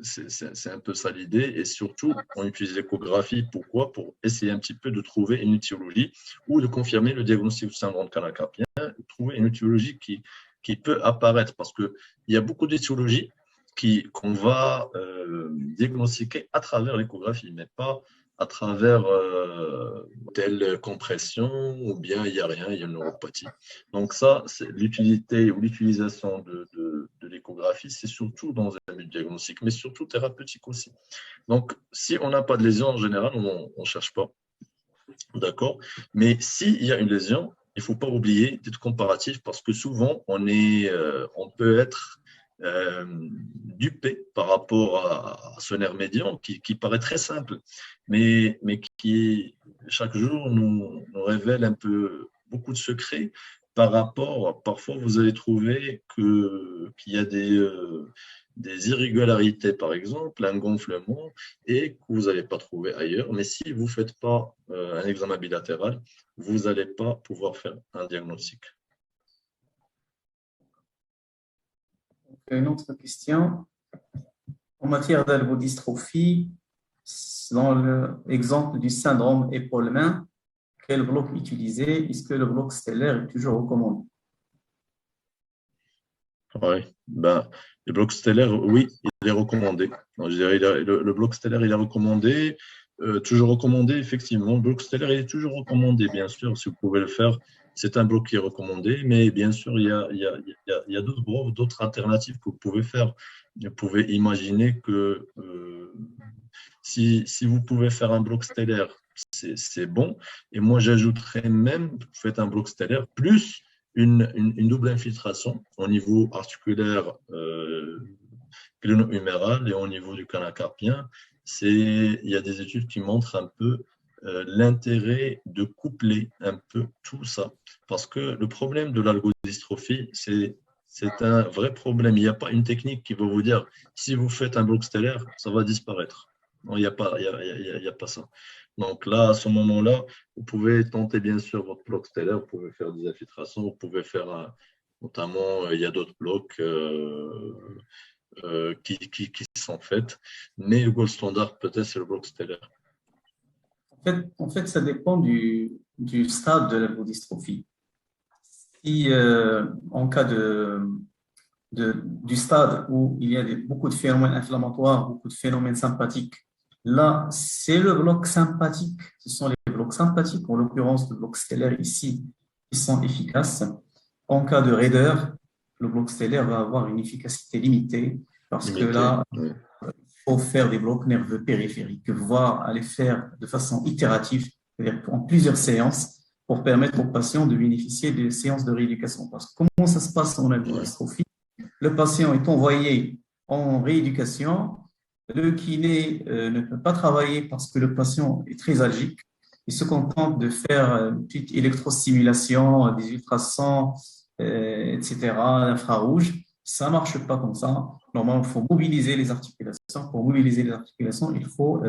c'est un peu ça l'idée. Et surtout, on utilise l'échographie. Pourquoi? Pour essayer un petit peu de trouver une étiologie ou de confirmer le diagnostic du syndrome canal carpien, trouver une étiologie qui peut apparaître. Parce qu'il y a beaucoup d'étiologies qu'on va diagnostiquer à travers l'échographie, mais pas à travers telle compression ou bien il n'y a rien, il y a une neuropathie. Donc ça, c'est l'utilité ou l'utilisation de l'échographie, c'est surtout dans un but diagnostique, mais surtout thérapeutique aussi. Donc, si on n'a pas de lésion, en général, on ne cherche pas. D'accord? Mais s'il y a une lésion, il ne faut pas oublier d'être comparatif parce que souvent, on peut être dupé par rapport à ce nerf médian qui paraît très simple, mais qui chaque jour nous révèle un peu beaucoup de secrets par rapport, parfois vous allez trouver qu'il y a des irrégularités, par exemple, un gonflement, et que vous n'allez pas trouver ailleurs. Mais si vous ne faites pas un examen bilatéral, vous n'allez pas pouvoir faire un diagnostic. Une autre question. En matière d'algodystrophie, dans l'exemple du syndrome épaule-main, quel bloc utiliser? Est-ce que le bloc stellaire est toujours recommandé? Oui, le bloc stellaire, oui, il est recommandé. Donc, je dirais, le bloc stellaire, il est recommandé, toujours recommandé, effectivement. Le bloc stellaire, il est toujours recommandé, bien sûr, si vous pouvez le faire. C'est un bloc qui est recommandé, mais bien sûr, il y a d'autres blocs, d'autres alternatives que vous pouvez faire. Vous pouvez imaginer que si vous pouvez faire un bloc stellaire, c'est bon. Et moi, j'ajouterais même, vous faites un bloc stellaire, plus une double infiltration au niveau articulaire cléno-huméral et au niveau du canal carpien. Il y a des études qui montrent un peu l'intérêt de coupler un peu tout ça. Parce que le problème de l'algodystrophie, c'est un vrai problème. Il n'y a pas une technique qui va vous dire si vous faites un bloc stellaire, ça va disparaître. Non, il n'y a pas ça. Donc là, à ce moment-là, vous pouvez tenter bien sûr votre bloc stellaire, vous pouvez faire des infiltrations, vous pouvez faire notamment, il y a d'autres blocs qui sont faits, mais le gold standard peut-être c'est le bloc stellaire. En fait, ça dépend du stade de l'algodystrophie. Si en cas du stade où il y a beaucoup de phénomènes inflammatoires, beaucoup de phénomènes sympathiques, là, c'est le bloc sympathique. Ce sont les blocs sympathiques, en l'occurrence le bloc stellaire ici, qui sont efficaces. En cas de raideur, le bloc stellaire va avoir une efficacité limitée parce que là, il faut faire des blocs nerveux périphériques, voire aller faire de façon itérative, c'est-à-dire en plusieurs séances, pour permettre aux patients de bénéficier des séances de rééducation. Parce que comment ça se passe en algodystrophie? Le patient est envoyé en rééducation. Le kiné ne peut pas travailler parce que le patient est très algique. Il se contente de faire une petite électrostimulation, des ultrasons, etc., l'infrarouge. Ça ne marche pas comme ça. Normalement, il faut mobiliser les articulations. Pour mobiliser les articulations, il faut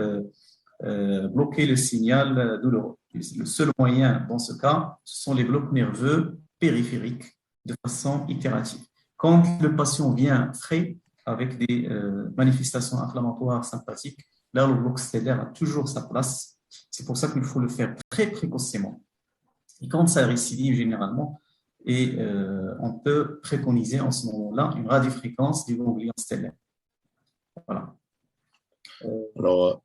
bloquer le signal douloureux. Le seul moyen dans ce cas, ce sont les blocs nerveux périphériques de façon itérative. Quand le patient vient frais, avec des manifestations inflammatoires sympathiques, là, le bloc stellaire a toujours sa place. C'est pour ça qu'il faut le faire très précocement. Et quand ça récidive généralement, on peut préconiser en ce moment-là une radiofréquence du ganglion stellaire. Voilà. Alors,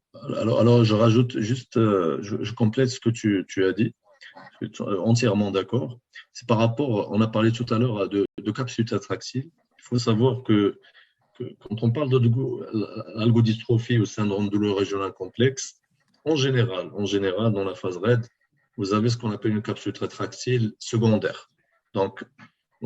je rajoute juste, je complète ce que tu as dit. Je suis entièrement d'accord. C'est par rapport, on a parlé tout à l'heure de capsule tétraxile. Il faut savoir que quand on parle d'algodystrophie ou syndrome douloureux régional complexe, en général, dans la phase RAID, vous avez ce qu'on appelle une capsule tétraxile secondaire. Donc,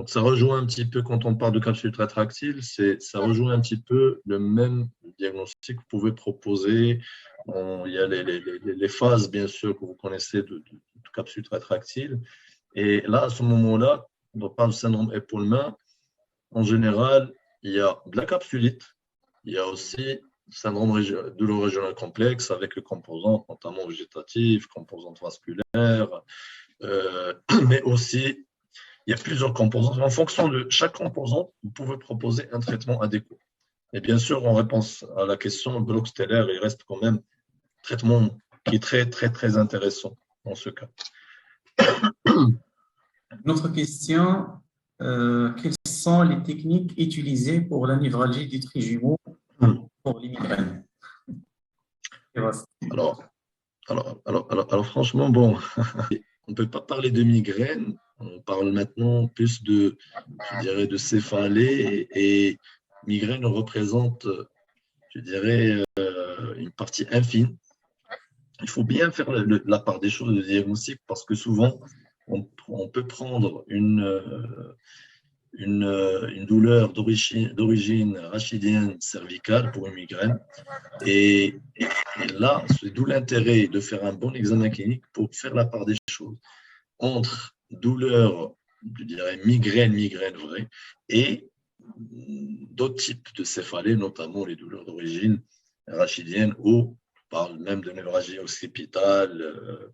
ça rejoint un petit peu, quand on parle de capsule tétraxile, ça rejoint un petit peu le même diagnostic que vous pouvez proposer. Il y a les phases, bien sûr, que vous connaissez de capsule tétraxile. Et là, à ce moment-là, on parle de syndrome épaule-main. En général, il y a de la capsulite, il y a aussi syndrome douloureux régional complexe avec les composantes, notamment végétatives, composantes vasculaires, mais aussi, il y a plusieurs composantes. En fonction de chaque composante, vous pouvez proposer un traitement adéquat. Et bien sûr, en réponse à la question, le bloc stellaire, il reste quand même un traitement qui est très, très, très intéressant dans ce cas. Une autre question. Quelles sont les techniques utilisées pour la névralgie du trijumeau pour les migraines? Alors franchement, bon, on ne peut pas parler de migraine, on parle maintenant plus je dirais, de céphalée, et migraine représente, je dirais, une partie infime. Il faut bien faire la part des choses de diagnostic parce que souvent, on peut prendre une une douleur d'origine rachidienne cervicale pour une migraine. Et là, c'est d'où l'intérêt de faire un bon examen clinique pour faire la part des choses entre douleur, je dirais migraine vraie, et d'autres types de céphalées, notamment les douleurs d'origine rachidienne, ou on parle même de névralgie occipitale,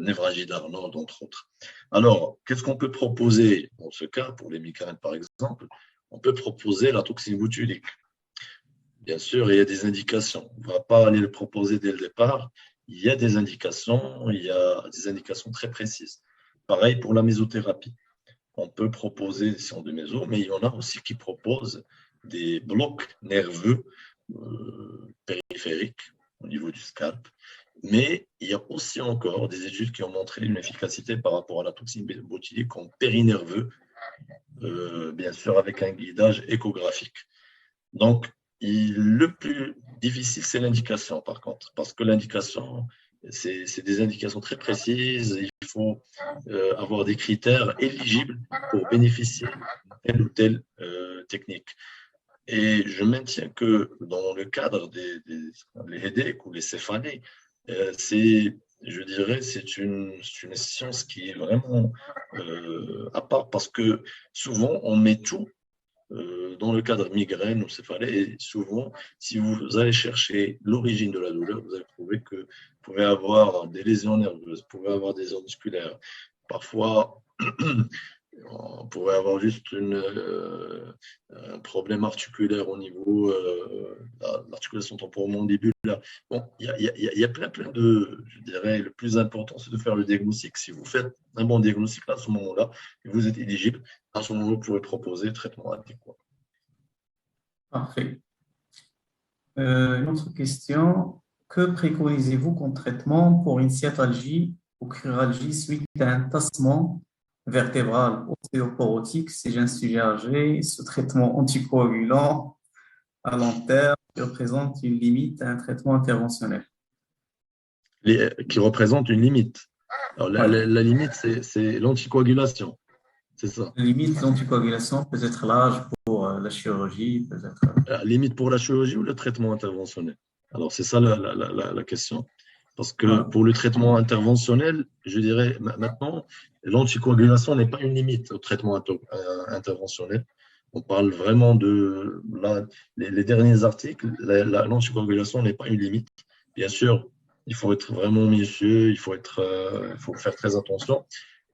névralgie d'Arnold, entre autres. Alors, qu'est-ce qu'on peut proposer dans ce cas, pour les migraines par exemple? On peut proposer la toxine botulique. Bien sûr, il y a des indications. On ne va pas aller le proposer dès le départ. Il y a des indications très précises. Pareil pour la mésothérapie. On peut proposer des séances de méso, mais il y en a aussi qui proposent des blocs nerveux périphériques au niveau du scalp. Mais il y a aussi encore des études qui ont montré une efficacité par rapport à la toxine botulique en périnerveux, bien sûr avec un guidage échographique. Donc, le plus difficile, c'est l'indication, par contre, parce que l'indication, c'est des indications très précises. Il faut avoir des critères éligibles pour bénéficier de telle ou telle technique. Et je maintiens que dans le cadre des headaches ou les céphalées, je dirais, c'est une science qui est vraiment à part, parce que souvent, on met tout dans le cadre migraine ou céphalée, et souvent, si vous allez chercher l'origine de la douleur, vous allez trouver que vous pouvez avoir des lésions nerveuses, vous pouvez avoir des ondes musculaires. Parfois, on pourrait avoir juste un problème articulaire au niveau de l'articulation temporomandibulaire. Bon, il y a plein de, je dirais, le plus important, c'est de faire le diagnostic. Si vous faites un bon diagnostic à ce moment-là, et vous êtes éligible, à ce moment-là, vous pourrez proposer le traitement adéquat. Parfait. Une autre question. Que préconisez-vous comme traitement pour une sciatalgie ou chiralgie suite à un tassement vertébral ostéoporotique? Si un sujet âgé, ce traitement anticoagulant à long terme représente une limite à un traitement interventionnel. Qui représente une limite. Alors, la limite, c'est l'anticoagulation. C'est ça. La limite d'anticoagulation peut être l'âge pour la chirurgie, peut-être. La limite pour la chirurgie ou le traitement interventionnel? Alors, c'est ça la question. Parce que pour le traitement interventionnel, je dirais maintenant, l'anticoagulation n'est pas une limite au traitement interventionnel. On parle vraiment de les derniers articles, l'anticoagulation n'est pas une limite. Bien sûr, il faut être vraiment minutieux, il faut faire très attention.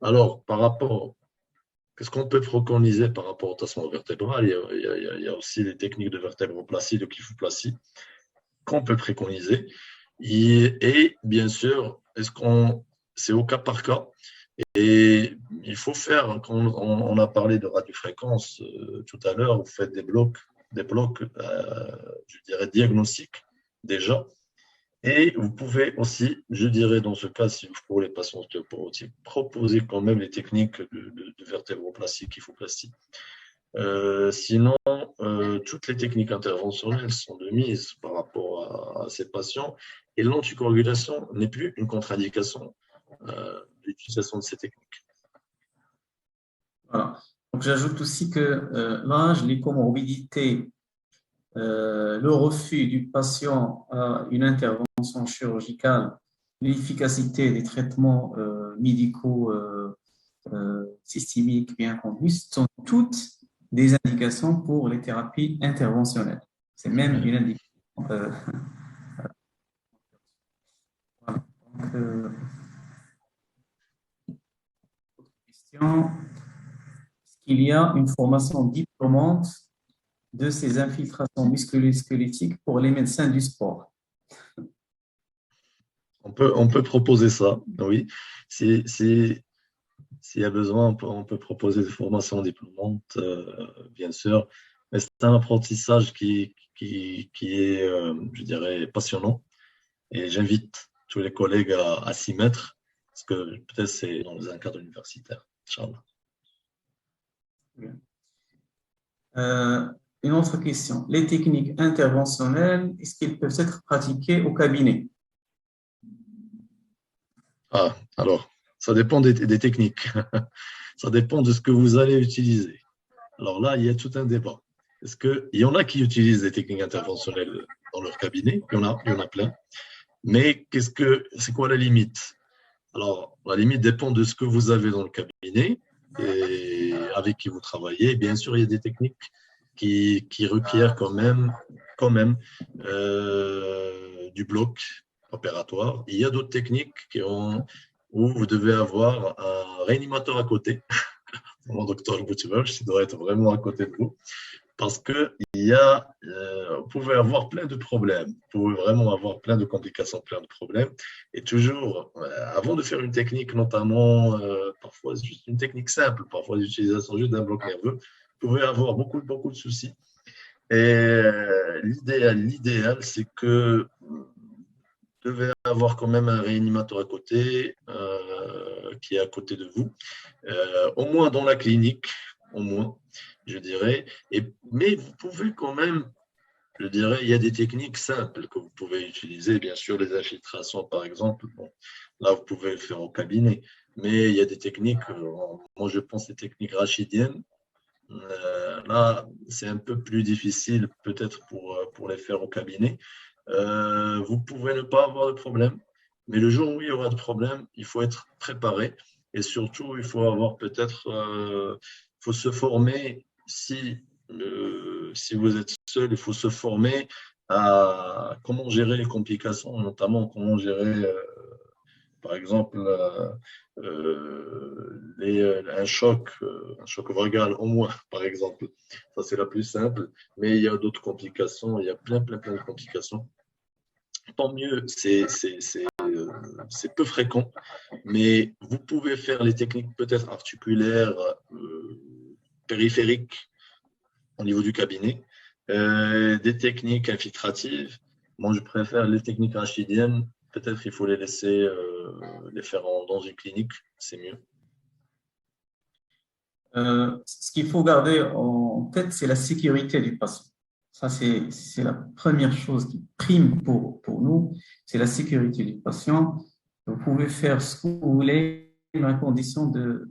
Alors, par rapport, qu'est-ce qu'on peut préconiser par rapport au tassement vertébral? Il y a aussi les techniques de vertébroplastie, de kyphoplastie qu'on peut préconiser. Et bien sûr, c'est au cas par cas. Et il faut faire, quand on a parlé de radiofréquence tout à l'heure, vous faites des blocs, je dirais, diagnostiques déjà. Et vous pouvez aussi, je dirais dans ce cas, pour les patients ostéoporotiques, proposer quand même les techniques de vertébroplastie, kyphoplastie. Sinon, toutes les techniques interventionnelles sont de mise par rapport à ces patients, et l'anticoagulation n'est plus une contre-indication de l'utilisation de ces techniques. Voilà. Donc, j'ajoute aussi que l'âge, les comorbidités, le refus du patient à une intervention chirurgicale, l'efficacité des traitements médicaux systémiques bien conduits sont toutes des indications pour les thérapies interventionnelles. C'est même une indication. Voilà. Donc, question. Est-ce qu'il y a une formation diplômante de ces infiltrations musculo-squelettiques pour les médecins du sport? On peut proposer ça, oui. S'il y a besoin, on peut proposer des formations diplômantes, bien sûr. Mais c'est un apprentissage qui est, je dirais, passionnant. Et j'invite tous les collègues à s'y mettre, parce que peut-être c'est dans un cadre universitaire. Inch'Allah. Une autre question. Les techniques interventionnelles, est-ce qu'elles peuvent être pratiquées au cabinet? Alors, ça dépend des techniques. Ça dépend de ce que vous allez utiliser. Alors là, il y a tout un débat. Est-ce qu'il y en a qui utilisent des techniques interventionnelles dans leur cabinet? Il y en a plein. Mais c'est quoi la limite? Alors, la limite dépend de ce que vous avez dans le cabinet et avec qui vous travaillez. Bien sûr, il y a des techniques qui requièrent quand même du bloc opératoire. Il y a d'autres techniques où vous devez avoir un réanimateur à côté, mon docteur Boutivache, qui doit être vraiment à côté de vous, parce que vous pouvez avoir plein de problèmes, vous pouvez vraiment avoir plein de complications, plein de problèmes. Et toujours, avant de faire une technique, notamment, parfois c'est juste une technique simple, parfois l'utilisation juste d'un bloc nerveux, vous pouvez avoir beaucoup de soucis. Et l'idéal, c'est que vous devez avoir quand même un réanimateur à côté, qui est à côté de vous, au moins dans la clinique, au moins, je dirais. Mais vous pouvez quand même, je dirais, il y a des techniques simples que vous pouvez utiliser. Bien sûr, les infiltrations, par exemple, bon, là, vous pouvez le faire au cabinet. Mais il y a des techniques, moi je pense les techniques rachidiennes. Là, c'est un peu plus difficile peut-être pour les faire au cabinet. Vous pouvez ne pas avoir de problème, mais le jour où il y aura de problème, il faut être préparé. Et surtout, il faut avoir faut se former si vous êtes seul, il faut se former à comment gérer les complications, notamment comment gérer, par exemple, un choc vagal au moins, par exemple. Ça, c'est la plus simple. Mais il y a d'autres complications, il y a plein de complications. Tant mieux, c'est peu fréquent, mais vous pouvez faire les techniques peut-être articulaires, périphériques au niveau du cabinet, des techniques infiltratives. Moi, je préfère les techniques rachidiennes. Peut-être il faut les laisser les faire dans une clinique, c'est mieux. Ce qu'il faut garder en tête, c'est la sécurité du patient. Ça, c'est la première chose qui prime pour nous, c'est la sécurité du patient. Vous pouvez faire ce que vous voulez, mais à condition de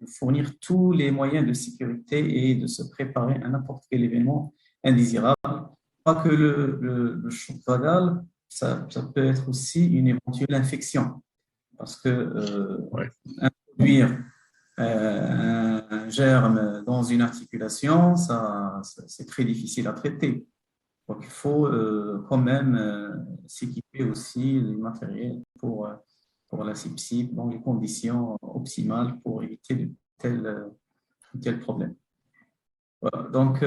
fournir tous les moyens de sécurité et de se préparer à n'importe quel événement indésirable. Pas que le choc vagal, ça peut être aussi une éventuelle infection. Parce que introduire un germe dans une articulation, c'est très difficile à traiter. Donc, il faut quand même s'équiper aussi du matériel pour l'asepsie dans les conditions optimales pour éviter de tels problèmes. Voilà. Donc,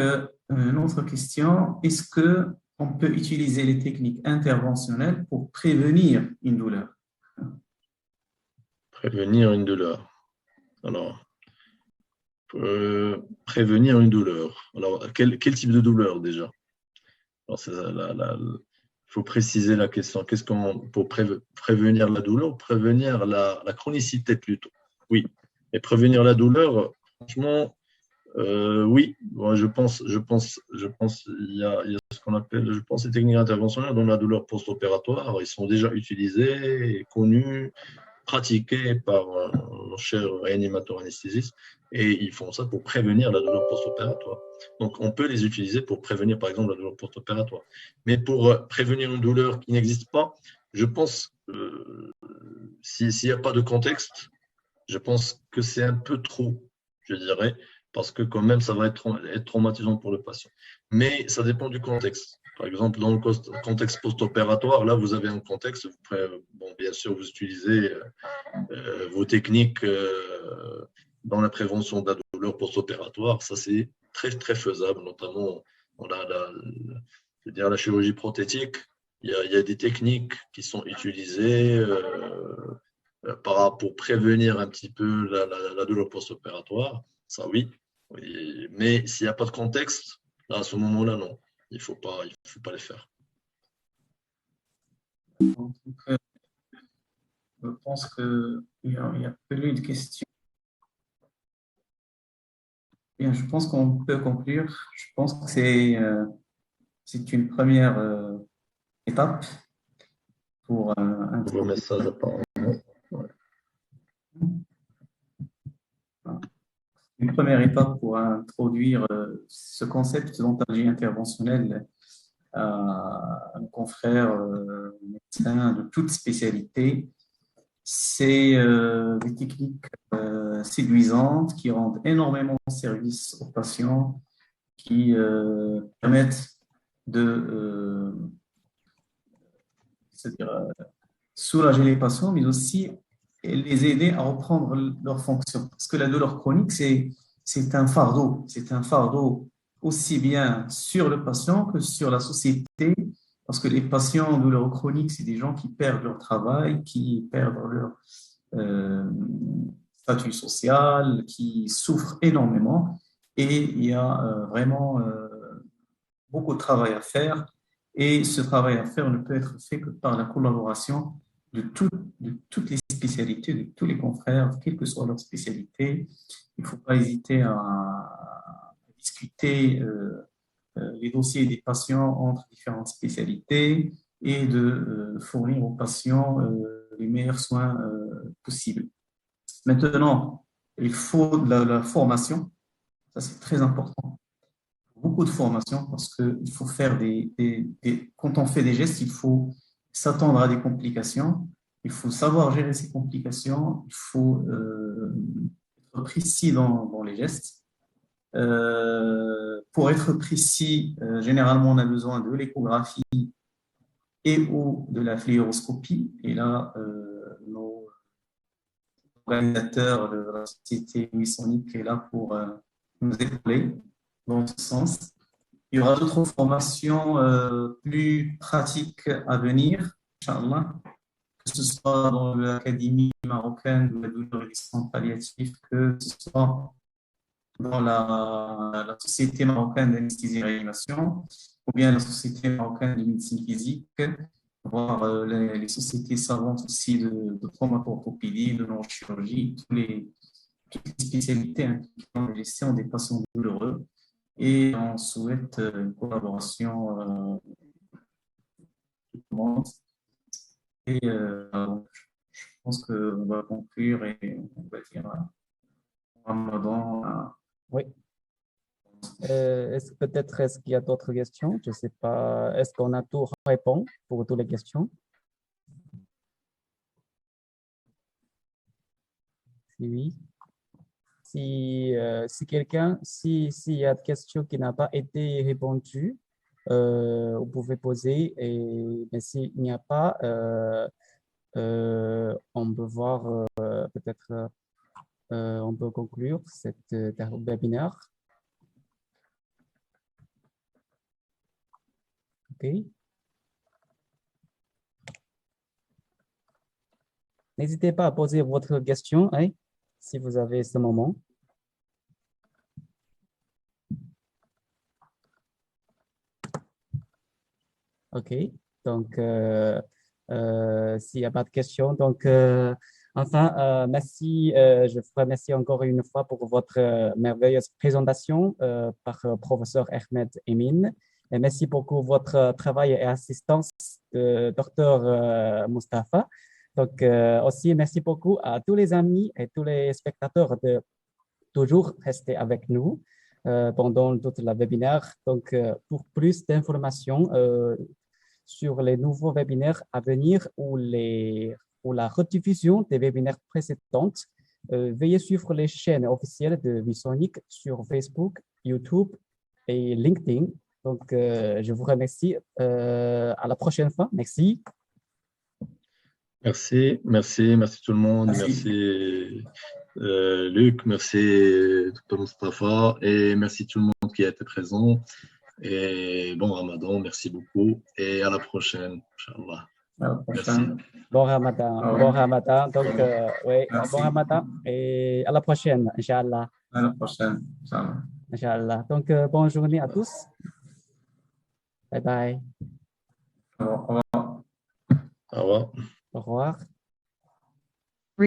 une autre question, est-ce qu'on peut utiliser les techniques interventionnelles pour prévenir une douleur? Prévenir une douleur. Alors, prévenir une douleur. Alors, quel type de douleur déjà? Alors, il faut préciser la question. Qu'est-ce qu'on pour prévenir la douleur ou prévenir la chronicité plutôt? Oui. Et prévenir la douleur, franchement, oui. Moi, je pense, il y a ce qu'on appelle, je pense, les techniques interventionnelles dans la douleur post-opératoire. Ils sont déjà utilisés, et connus, pratiqués par nos chers réanimateurs anesthésistes, et ils font ça pour prévenir la douleur post-opératoire. Donc, on peut les utiliser pour prévenir, par exemple, la douleur post-opératoire. Mais pour prévenir une douleur qui n'existe pas, je pense, s'il n'y a pas de contexte, je pense que c'est un peu trop, je dirais, parce que quand même, ça va être traumatisant pour le patient. Mais ça dépend du contexte. Par exemple, dans le contexte post-opératoire, là, vous avez un contexte. Bon, bien sûr, vous utilisez vos techniques dans la prévention de la douleur post-opératoire. Ça, c'est très faisable. Notamment, on a la chirurgie prothétique. Il y a des techniques qui sont utilisées pour prévenir un petit peu la douleur post-opératoire. Ça, oui. Mais s'il n'y a pas de contexte, là, à ce moment-là, non. Il ne faut pas les faire. Donc, je pense qu'il n'y a plus de questions. Bien, je pense qu'on peut conclure. Je pense que c'est une première étape pour Vos messages apparemment. Une première étape pour introduire ce concept d'oncologie interventionnelle à nos confrères médecins de toute spécialité. C'est des techniques séduisantes qui rendent énormément service aux patients, qui permettent de c'est-à-dire, soulager les patients, mais aussi les aider à reprendre leur fonction. Parce que la douleur chronique, c'est un fardeau. C'est un fardeau aussi bien sur le patient que sur la société, parce que les patients en douleur chronique, c'est des gens qui perdent leur travail, qui perdent leur statut social, qui souffrent énormément. Et il y a vraiment beaucoup de travail à faire. Et ce travail à faire ne peut être fait que par la collaboration de toutes les spécialités, de tous les confrères, quelle que soit leur spécialité. Il ne faut pas hésiter à discuter les dossiers des patients entre différentes spécialités et de fournir aux patients les meilleurs soins possibles. Maintenant, il faut de la formation, ça c'est très important. Beaucoup de formation parce qu'il faut faire quand on fait des gestes, il faut s'attendre à des complications, il faut savoir gérer ces complications, il faut être précis dans les gestes. Pour être précis, généralement, on a besoin de l'échographie et ou de la fluoroscopie. Et là, nos organisateurs de la société Wisonic est là pour nous épauler dans ce sens. Il y aura d'autres formations plus pratiques à venir, Inch'Allah, que ce soit dans l'Académie marocaine de la douleur et des soins palliatifs, que ce soit dans la Société marocaine d'anesthésie et réanimation, ou bien la Société marocaine de médecine physique, voire les sociétés savantes aussi de traumato-orthopédie, de neurochirurgie, toutes les spécialités impliquant les gestion des patients douloureux. Et on souhaite une collaboration qui commence. Et je pense qu'on va conclure et on va dire Ramadan. Oui. Est-ce qu'il y a d'autres questions? Je ne sais pas. Est-ce qu'on a tout répondu pour toutes les questions? Si oui. S'il y a des questions qui n'ont pas été répondues, vous pouvez poser. Mais s'il n'y a pas, on peut voir peut-être on peut conclure cette webinaire. OK. N'hésitez pas à poser votre question si vous avez ce moment. OK. Donc, s'il n'y a pas de questions, donc, enfin, merci. Je vous remercie encore une fois pour votre merveilleuse présentation par professeur Ahmed Emin. Et merci beaucoup pour votre travail et assistance de docteur Mustapha. Donc, aussi, merci beaucoup à tous les amis et tous les spectateurs de toujours rester avec nous pendant toute la webinaire. Donc, pour plus d'informations sur les nouveaux webinaires à venir ou la rediffusion des webinaires précédentes, veuillez suivre les chaînes officielles de Wisonic sur Facebook, YouTube et LinkedIn. Donc, je vous remercie. À la prochaine fois. Merci. Merci tout le monde. Merci Luc, merci Dr Mustapha et merci tout le monde qui a été présent. Et bon Ramadan, merci beaucoup et à la prochaine, Inch'Allah. Merci. Bon Ramadan. Bon Ramadan. Donc, oui, bon Ramadan et à la prochaine, Inch'Allah. À la prochaine, Inch'Allah. Inch'Allah. Donc, bonne journée à tous. Bye bye. Au revoir. Au revoir. Au revoir.